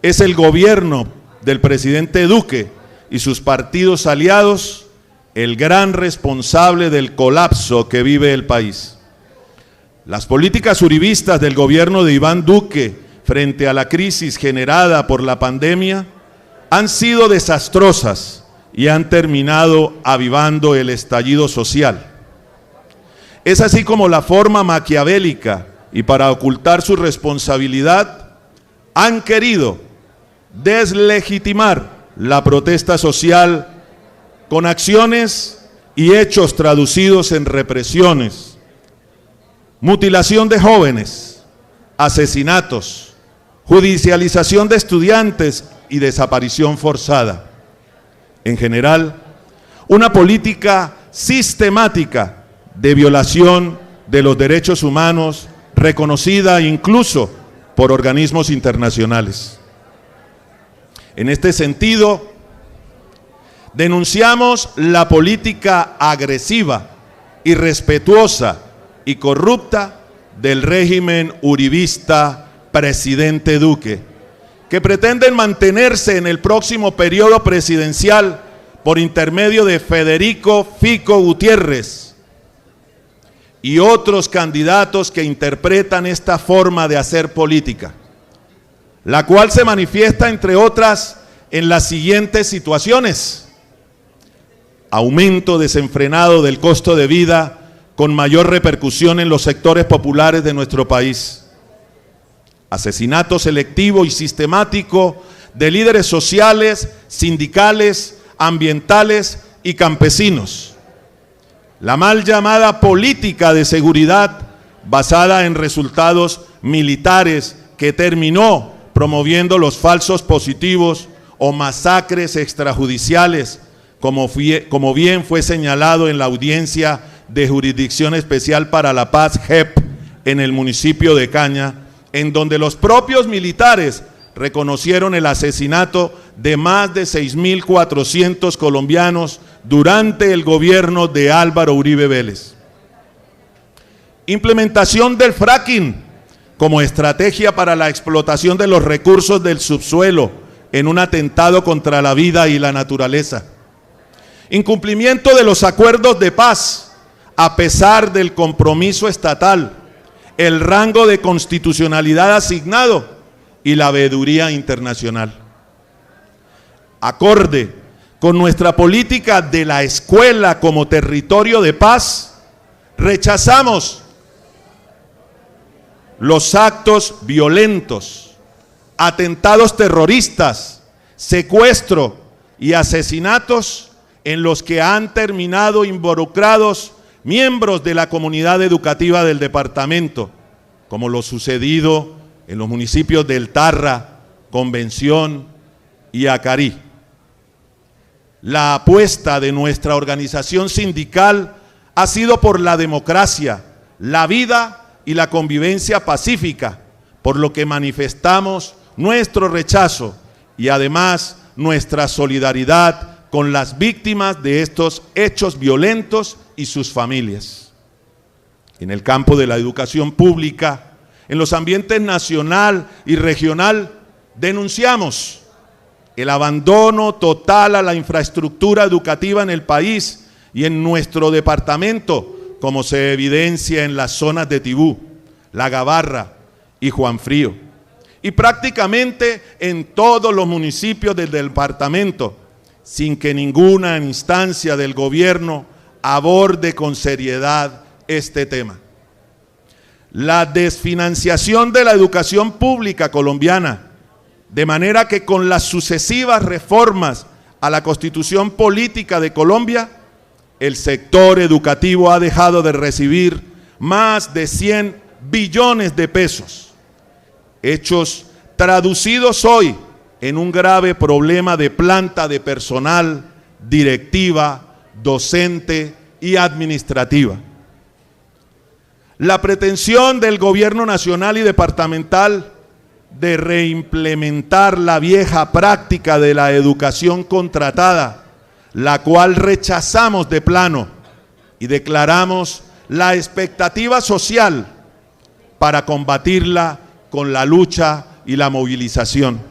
es el gobierno del presidente Duque y sus partidos aliados el gran responsable del colapso que vive el país. Las políticas uribistas del gobierno de Iván Duque frente a la crisis generada por la pandemia han sido desastrosas y han terminado avivando el estallido social. Es así como la forma maquiavélica y para ocultar su responsabilidad han querido deslegitimar la protesta social con acciones y hechos traducidos en represiones, mutilación de jóvenes, asesinatos, judicialización de estudiantes y desaparición forzada. En general, una política sistemática de violación de los derechos humanos reconocida incluso por organismos internacionales. En este sentido, denunciamos la política agresiva, irrespetuosa y corrupta del régimen uribista presidente Duque, que pretenden mantenerse en el próximo periodo presidencial por intermedio de Federico Fico Gutiérrez y otros candidatos que interpretan esta forma de hacer política, la cual se manifiesta, entre otras, en las siguientes situaciones: aumento desenfrenado del costo de vida con mayor repercusión en los sectores populares de nuestro país, asesinato selectivo y sistemático de líderes sociales, sindicales, ambientales y campesinos, la mal llamada política de seguridad basada en resultados militares que terminó promoviendo los falsos positivos o masacres extrajudiciales, como bien fue señalado en la audiencia de Jurisdicción Especial para la Paz, JEP, en el municipio de Caña, en donde los propios militares reconocieron el asesinato de más de 6.400 colombianos durante el gobierno de Álvaro Uribe Vélez. Implementación del fracking como estrategia para la explotación de los recursos del subsuelo en un atentado contra la vida y la naturaleza. Incumplimiento de los acuerdos de paz, a pesar del compromiso estatal, el rango de constitucionalidad asignado y la veeduría internacional. Acorde con nuestra política de la escuela como territorio de paz, rechazamos los actos violentos, atentados terroristas, secuestro y asesinatos en los que han terminado involucrados miembros de la comunidad educativa del departamento, como lo sucedido en los municipios del Tarra, Convención y Acarí. La apuesta de nuestra organización sindical ha sido por la democracia, la vida y la convivencia pacífica, por lo que manifestamos nuestro rechazo y además nuestra solidaridad con las víctimas de estos hechos violentos y sus familias. En el campo de la educación pública, en los ambientes nacional y regional, denunciamos el abandono total a la infraestructura educativa en el país y en nuestro departamento, como se evidencia en las zonas de Tibú, La Gabarra y Juan Frío, y prácticamente en todos los municipios del departamento, sin que ninguna instancia del gobierno aborde con seriedad este tema. La desfinanciación de la educación pública colombiana De manera que con las sucesivas reformas a la Constitución Política de Colombia, el sector educativo ha dejado de recibir más de 100 billones de pesos, hechos traducidos hoy en un grave problema de planta de personal, directiva, docente y administrativa. La pretensión del gobierno nacional y departamental de reimplementar la vieja práctica de la educación contratada, la cual rechazamos de plano y declaramos la expectativa social para combatirla con la lucha y la movilización.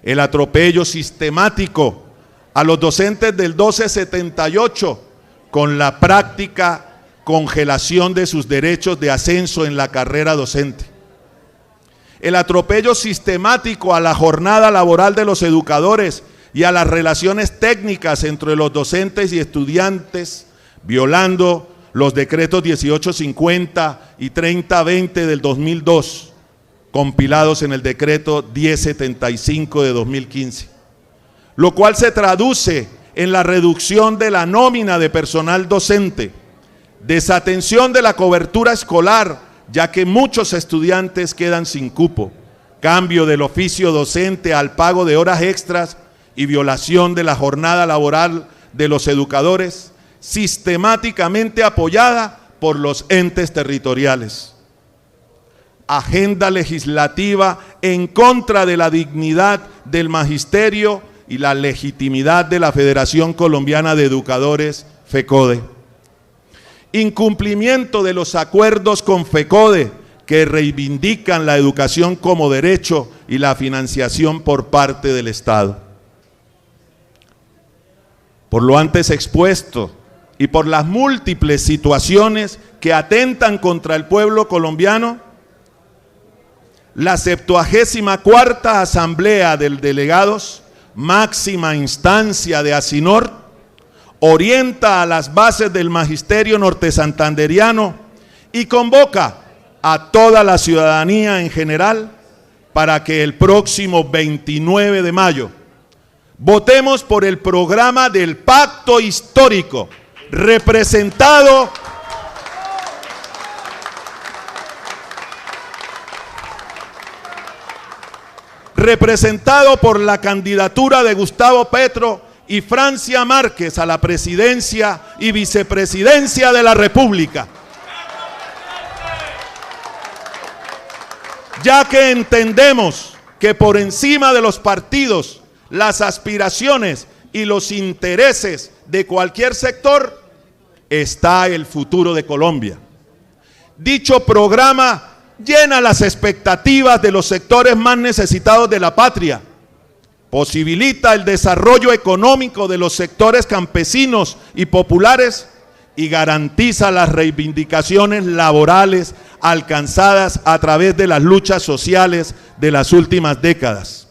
El atropello sistemático a los docentes del 1278 con la práctica congelación de sus derechos de ascenso en la carrera docente. El atropello sistemático a la jornada laboral de los educadores y a las relaciones técnicas entre los docentes y estudiantes, violando los decretos 1850 y 3020 del 2002, compilados en el decreto 1075 de 2015, lo cual se traduce en la reducción de la nómina de personal docente, desatención de la cobertura escolar, ya que muchos estudiantes quedan sin cupo, cambio del oficio docente al pago de horas extras y violación de la jornada laboral de los educadores, sistemáticamente apoyada por los entes territoriales. Agenda legislativa en contra de la dignidad del magisterio y la legitimidad de la Federación Colombiana de Educadores, FECODE. Incumplimiento de los acuerdos con FECODE que reivindican la educación como derecho y la financiación por parte del Estado. Por lo antes expuesto y por las múltiples situaciones que atentan contra el pueblo colombiano, la 74ª Asamblea de Delegados, máxima instancia de ASINOR, orienta a las bases del magisterio norte-santanderiano y convoca a toda la ciudadanía en general para que el próximo 29 de mayo votemos por el programa del Pacto Histórico, representado por la candidatura de Gustavo Petro y Francia Márquez a la presidencia y vicepresidencia de la República. Ya que entendemos que por encima de los partidos, las aspiraciones y los intereses de cualquier sector está el futuro de Colombia. Dicho programa llena las expectativas de los sectores más necesitados de la patria, posibilita el desarrollo económico de los sectores campesinos y populares y garantiza las reivindicaciones laborales alcanzadas a través de las luchas sociales de las últimas décadas.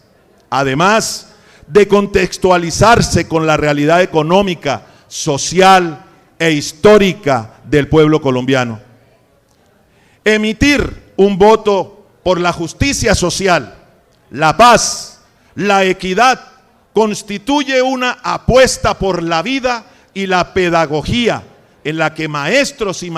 Además de contextualizarse con la realidad económica, social e histórica del pueblo colombiano. Emitir un voto por la justicia social, la paz, la equidad, constituye una apuesta por la vida y la pedagogía en la que maestros y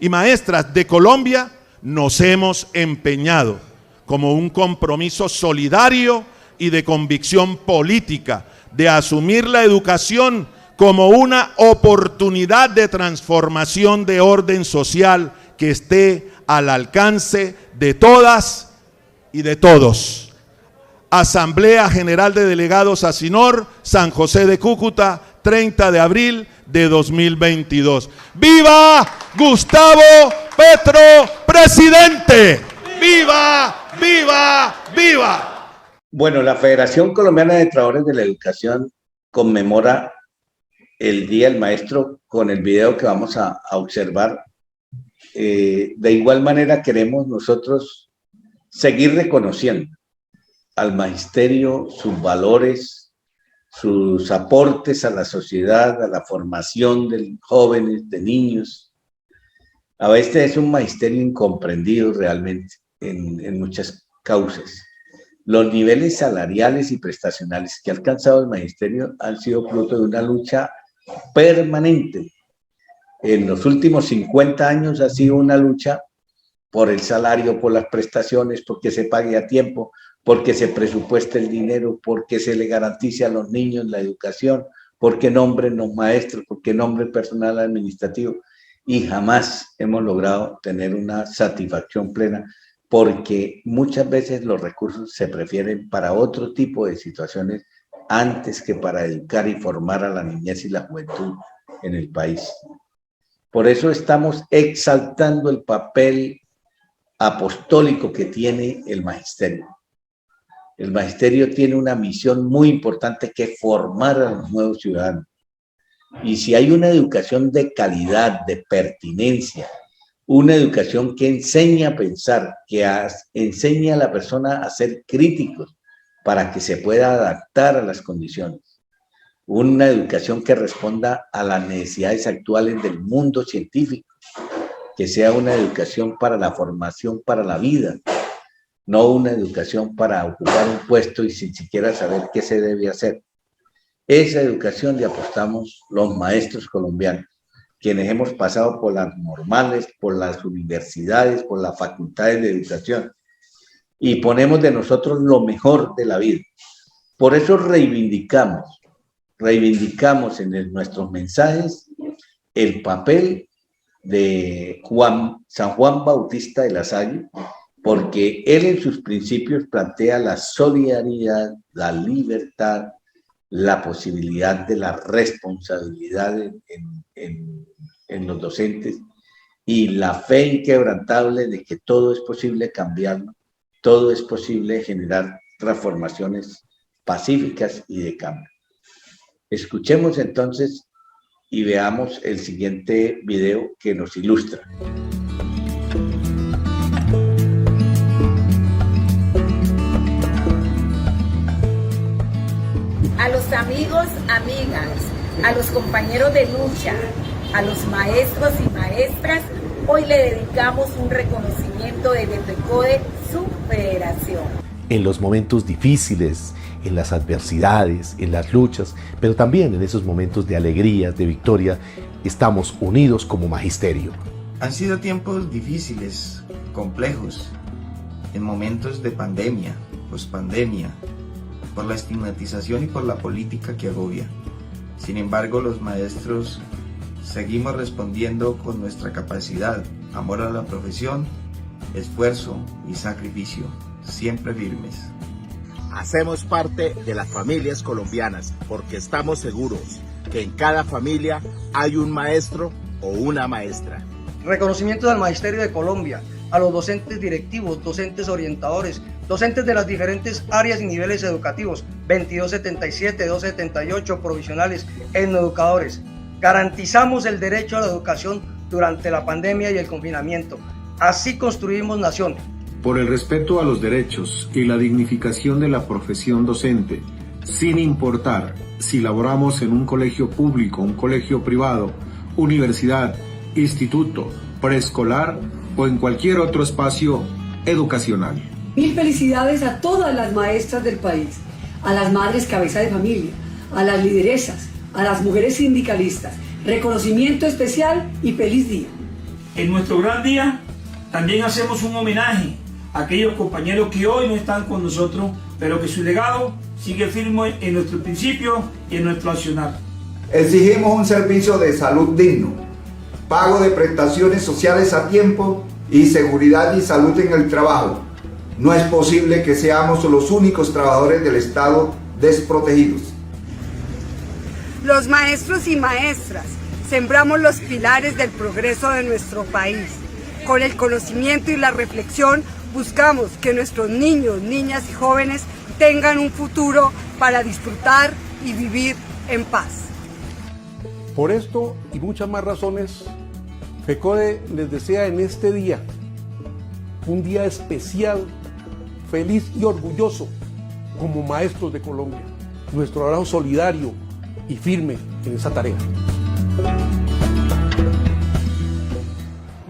maestras de Colombia nos hemos empeñado como un compromiso solidario y de convicción política de asumir la educación como una oportunidad de transformación de orden social que esté al alcance de todas y de todos. Asamblea General de Delegados ASINOR, San José de Cúcuta, 30 de abril de 2022. ¡Viva Gustavo Petro, presidente! ¡Viva, viva, viva! Bueno, la Federación Colombiana de Trabajadores de la Educación conmemora el Día del Maestro con el video que vamos a observar. De igual manera queremos nosotros seguir reconociendo al magisterio, sus valores, sus aportes a la sociedad, a la formación de jóvenes, de niños. A veces es un magisterio incomprendido realmente en muchas causas. Los niveles salariales y prestacionales que ha alcanzado el magisterio han sido fruto de una lucha permanente. En los últimos 50 años ha sido una lucha por el salario, por las prestaciones, porque se pague a tiempo, porque se presupueste el dinero, porque se le garantice a los niños la educación, porque nombren los maestros, porque nombren personal administrativo, y jamás hemos logrado tener una satisfacción plena, porque muchas veces los recursos se prefieren para otro tipo de situaciones antes que para educar y formar a la niñez y la juventud en el país. Por eso estamos exaltando el papel apostólico que tiene el magisterio. El magisterio tiene una misión muy importante, que es formar a los nuevos ciudadanos. Y si hay una educación de calidad, de pertinencia, una educación que enseña a pensar, que enseña a la persona a ser críticos para que se pueda adaptar a las condiciones, una educación que responda a las necesidades actuales del mundo científico, que sea una educación para la formación, para la vida, no una educación para ocupar un puesto y sin siquiera saber qué se debe hacer. Esa educación le apostamos los maestros colombianos, quienes hemos pasado por las normales, por las universidades, por las facultades de educación, y ponemos de nosotros lo mejor de la vida. Por eso reivindicamos en nuestros mensajes el papel de San Juan Bautista de la Salle, porque él en sus principios plantea la solidaridad, la libertad, la posibilidad de la responsabilidad en los docentes y la fe inquebrantable de que todo es posible cambiarlo, todo es posible generar transformaciones pacíficas y de cambio. Escuchemos entonces y veamos el siguiente video que nos ilustra. A los amigos, amigas, a los compañeros de lucha, a los maestros y maestras, hoy le dedicamos un reconocimiento desde FECODE, su federación. En los momentos difíciles, en las adversidades, en las luchas, pero también en esos momentos de alegría, de victoria, estamos unidos como magisterio. Han sido tiempos difíciles, complejos, en momentos de pandemia, pospandemia, por la estigmatización y por la política que agobia. Sin embargo, los maestros seguimos respondiendo con nuestra capacidad, amor a la profesión, esfuerzo y sacrificio, siempre firmes. Hacemos parte de las familias colombianas porque estamos seguros que en cada familia hay un maestro o una maestra. Reconocimiento al Magisterio de Colombia, a los docentes directivos, docentes orientadores, docentes de las diferentes áreas y niveles educativos, 2277, 278, provisionales, etnoeducadores. Garantizamos el derecho a la educación durante la pandemia y el confinamiento. Así construimos nación. Por el respeto a los derechos y la dignificación de la profesión docente, sin importar si laboramos en un colegio público, un colegio privado, universidad, instituto, preescolar o en cualquier otro espacio educacional. Mil felicidades a todas las maestras del país, a las madres cabeza de familia, a las lideresas, a las mujeres sindicalistas. Reconocimiento especial y feliz día. En nuestro gran día también hacemos un homenaje a aquellos compañeros que hoy no están con nosotros, pero que su legado sigue firme en nuestro principio y en nuestro accionar. Exigimos un servicio de salud digno, pago de prestaciones sociales a tiempo y seguridad y salud en el trabajo. No es posible que seamos los únicos trabajadores del Estado desprotegidos. Los maestros y maestras sembramos los pilares del progreso de nuestro país. Con el conocimiento y la reflexión buscamos que nuestros niños, niñas y jóvenes tengan un futuro para disfrutar y vivir en paz. Por esto y muchas más razones, FECODE les desea en este día, un día especial, feliz y orgulloso como maestros de Colombia. Nuestro abrazo solidario y firme en esa tarea.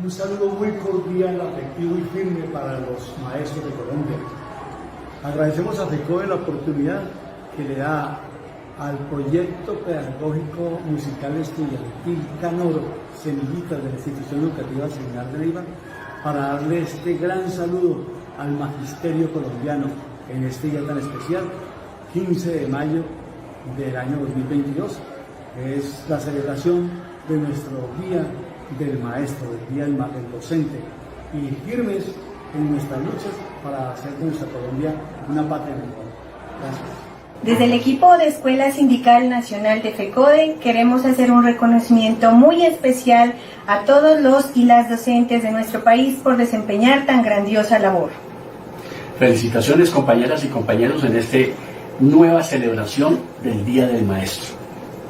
Un saludo muy cordial, afectivo y firme para los maestros de Colombia. Agradecemos a FECODE la oportunidad que le da al proyecto pedagógico musical estudiantil Canoro, Semillitas de la Institución Educativa Seminal de Neiva, para darle este gran saludo al magisterio colombiano en este día tan especial, 15 de mayo del año 2022. Es la celebración de nuestro Día del Maestro, del Día del Docente, y firmes en nuestras luchas para hacer de nuestra Colombia una patria mejor. Gracias. Desde el equipo de Escuela Sindical Nacional de FECODE queremos hacer un reconocimiento muy especial a todos los y las docentes de nuestro país por desempeñar tan grandiosa labor. Felicitaciones, compañeras y compañeros, en esta nueva celebración del Día del Maestro.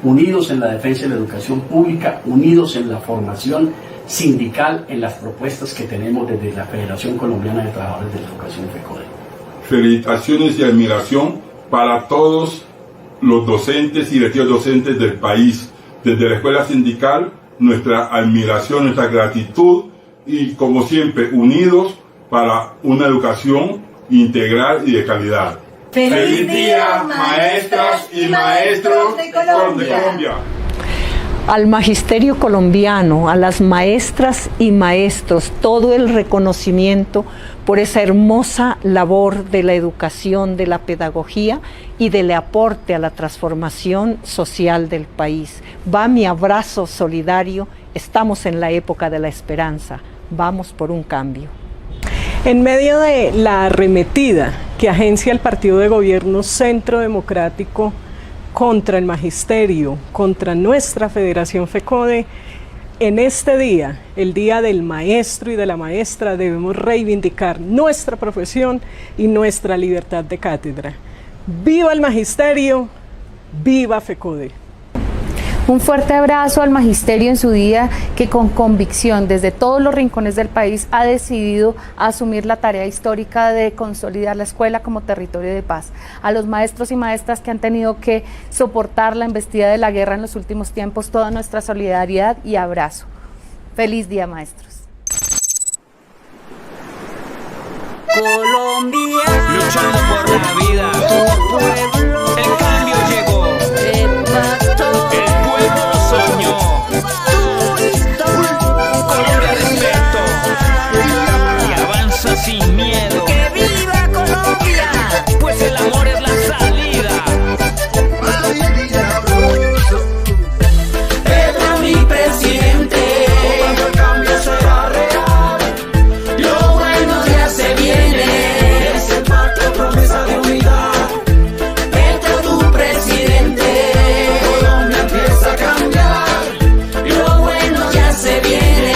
Unidos en la defensa de la educación pública, unidos en la formación sindical, en las propuestas que tenemos desde la Federación Colombiana de Trabajadores de la Educación FECODE. Felicitaciones y admiración para todos los docentes y directivos docentes del país. Desde la Escuela Sindical, nuestra admiración, nuestra gratitud y, como siempre, unidos para una educación integral y de calidad. ¡Feliz día, maestras y maestros de Colombia! Al magisterio colombiano, a las maestras y maestros, todo el reconocimiento por esa hermosa labor de la educación, de la pedagogía y del aporte a la transformación social del país. Va mi abrazo solidario, estamos en la época de la esperanza, vamos por un cambio. En medio de la arremetida que agencia el partido de gobierno Centro Democrático contra el magisterio, contra nuestra Federación FECODE, en este día, el Día del Maestro y de la Maestra, debemos reivindicar nuestra profesión y nuestra libertad de cátedra. ¡Viva el magisterio! ¡Viva FECODE! Un fuerte abrazo al magisterio en su día, que con convicción desde todos los rincones del país ha decidido asumir la tarea histórica de consolidar la escuela como territorio de paz. A los maestros y maestras que han tenido que soportar la embestida de la guerra en los últimos tiempos, toda nuestra solidaridad y abrazo. Feliz día, maestros. Colombia, luchando por la vida, tu pueblo, el cambio llegó, el pueblo soñó, Colombia respeto, y avanza sin miedo, que viva Colombia, pues el amor es la salida. Pedro mi presidente, cuando el cambio será real, lo bueno ya se viene, es el pacto, promesa de unidad. Entra tu presidente, Colombia empieza a cambiar, lo bueno ya se viene,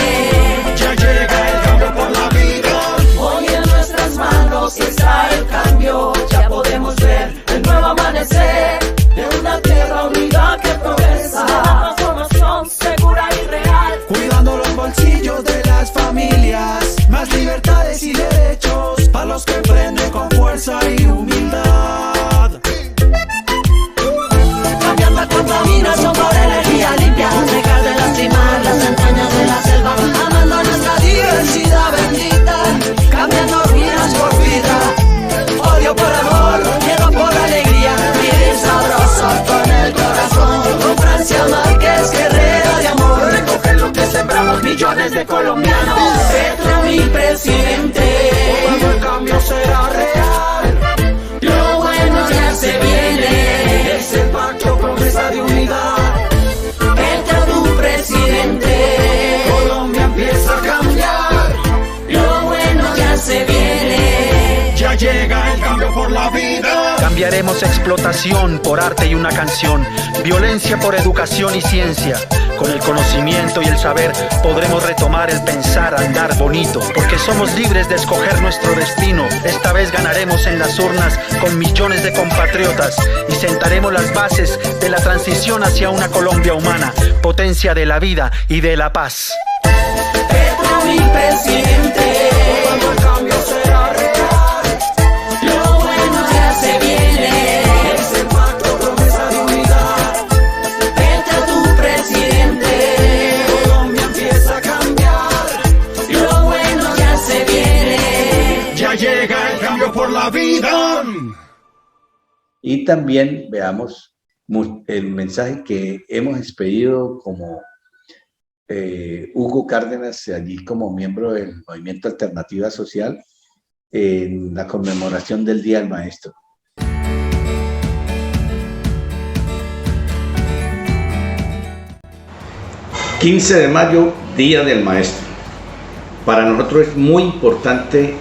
ya llega el cambio por la vida. Hoy en nuestras manos está el cambio, ya podemos ver el nuevo amanecer de una tierra unida que progresa, una transformación segura y real, cuidando los bolsillos de las familias, más libertades y derechos para los que emprenden con fuerza y humildad. Cambiar la contaminación por energía limpia, dejar de lastimar las entrañas de la selva, amando nuestra diversidad bendita, cambiando ruinas por vida, odio por amor, miedo por alegría, vivir sabroso con el corazón, con Francia Márquez, guerrera de amor, recoger lo que sembramos millones de colombianos. Petro mi presidente, cuando el cambio será real, lo bueno ya se viene, es el pacto, promesa de unidad. Entra tu presidente, Colombia empieza a cambiar, lo bueno ya se viene, ya llega el cambio por la vida. Cambiaremos explotación por arte y una canción, violencia por educación y ciencia. Con el conocimiento y el saber podremos retomar el pensar, andar bonito, porque somos libres de escoger nuestro destino. Esta vez ganaremos en las urnas con millones de compatriotas y sentaremos las bases de la transición hacia una Colombia humana, potencia de la vida y de la paz. Petro mi presidente, cuando el cambio será real, lo bueno ya se viene, es el pacto, promesa de unidad. Entra tu presidente, Colombia empieza a cambiar, lo bueno ya se viene, ya llega el cambio por la vida. Y también veamos el mensaje que hemos expedido como Hugo Cárdenas, allí como miembro del Movimiento Alternativa Social, en la conmemoración del Día del Maestro. ...15 de mayo, Día del Maestro. Para nosotros es muy importante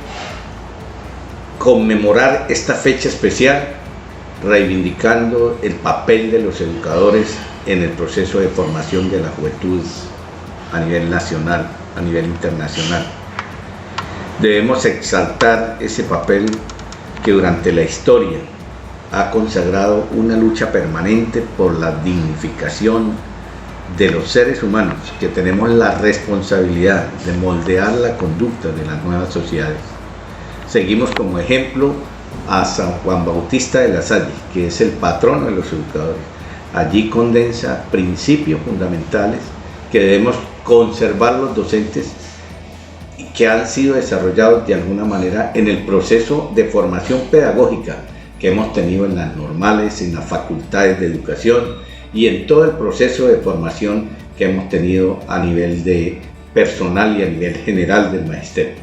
conmemorar esta fecha especial, reivindicando el papel de los educadores en el proceso de formación de la juventud a nivel nacional, a nivel internacional. Debemos exaltar ese papel que durante la historia ha consagrado una lucha permanente por la dignificación de los seres humanos, que tenemos la responsabilidad de moldear la conducta de las nuevas sociedades. Seguimos como ejemplo a San Juan Bautista de la Salle, que es el patrono de los educadores. Allí condensa principios fundamentales que debemos conservar los docentes y que han sido desarrollados de alguna manera en el proceso de formación pedagógica que hemos tenido en las normales, en las facultades de educación y en todo el proceso de formación que hemos tenido a nivel de personal y a nivel general del magisterio.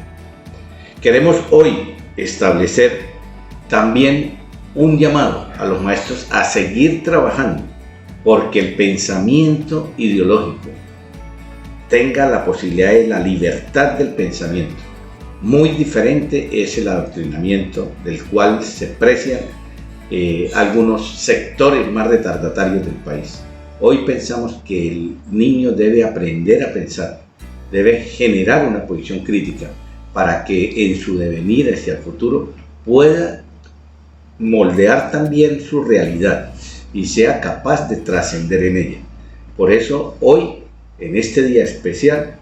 Queremos hoy establecer también un llamado a los maestros a seguir trabajando porque el pensamiento ideológico tenga la posibilidad de la libertad del pensamiento. Muy diferente es el adoctrinamiento del cual se precian algunos sectores más retardatarios del país. Hoy pensamos que el niño debe aprender a pensar, debe generar una posición crítica para que en su devenir hacia el futuro pueda moldear también su realidad y sea capaz de trascender en ella. Por eso hoy, en este día especial,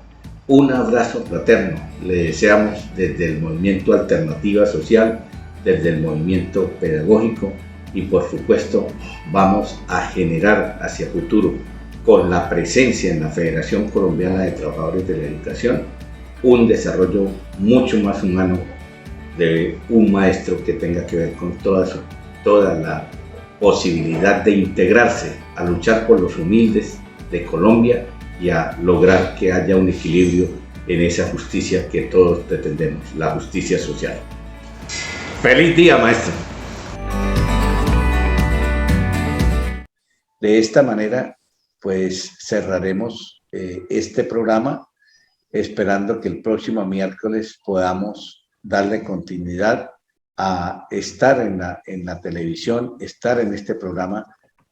un abrazo fraterno le deseamos desde el Movimiento Alternativa Social, desde el movimiento pedagógico, y por supuesto vamos a generar hacia futuro, con la presencia en la Federación Colombiana de Trabajadores de la Educación, un desarrollo mucho más humano de un maestro que tenga que ver con toda la posibilidad de integrarse, a luchar por los humildes de Colombia y a lograr que haya un equilibrio en esa justicia que todos pretendemos, la justicia social. ¡Feliz día, maestro! De esta manera, pues cerraremos este programa, esperando que el próximo miércoles podamos darle continuidad a estar en la televisión, estar en este programa,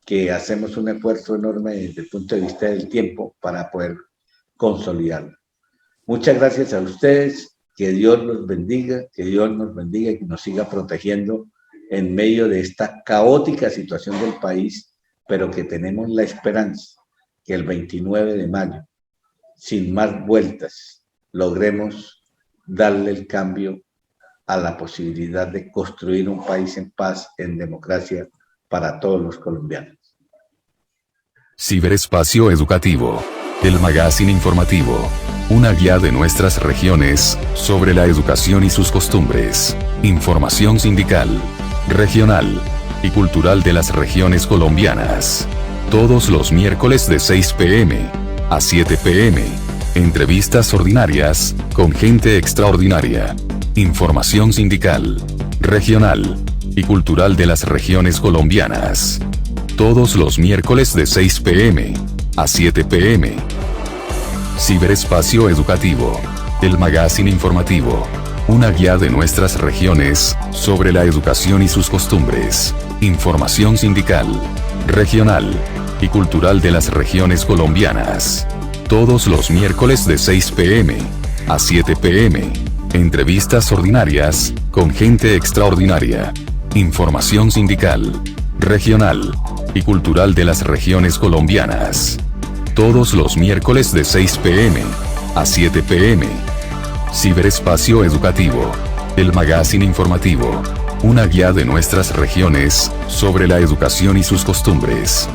que hacemos un esfuerzo enorme desde el punto de vista del tiempo para poder consolidarlo. Muchas gracias a ustedes, que Dios los bendiga, que Dios nos bendiga y que nos siga protegiendo en medio de esta caótica situación del país, pero que tenemos la esperanza que el 29 de mayo, sin más vueltas, logremos darle el cambio a la posibilidad de construir un país en paz, en democracia, para todos los colombianos. Ciberespacio Educativo, el magazine informativo, una guía de nuestras regiones sobre la educación y sus costumbres, información sindical, regional y cultural de las regiones colombianas. Todos los miércoles de 6 p.m. a 7 p.m. Entrevistas ordinarias con gente extraordinaria. Información sindical, regional y cultural de las regiones colombianas. Todos los miércoles de 6 p.m. a 7 p.m. Ciberespacio Educativo, el magazine informativo, una guía de nuestras regiones sobre la educación y sus costumbres. Información sindical, regional y cultural de las regiones colombianas. Todos los miércoles de 6 p.m. a 7 p.m. Entrevistas ordinarias con gente extraordinaria. Información sindical, regional y cultural de las regiones colombianas. Todos los miércoles de 6 p.m. a 7 p.m. Ciberespacio Educativo, el magazine informativo, una guía de nuestras regiones sobre la educación y sus costumbres.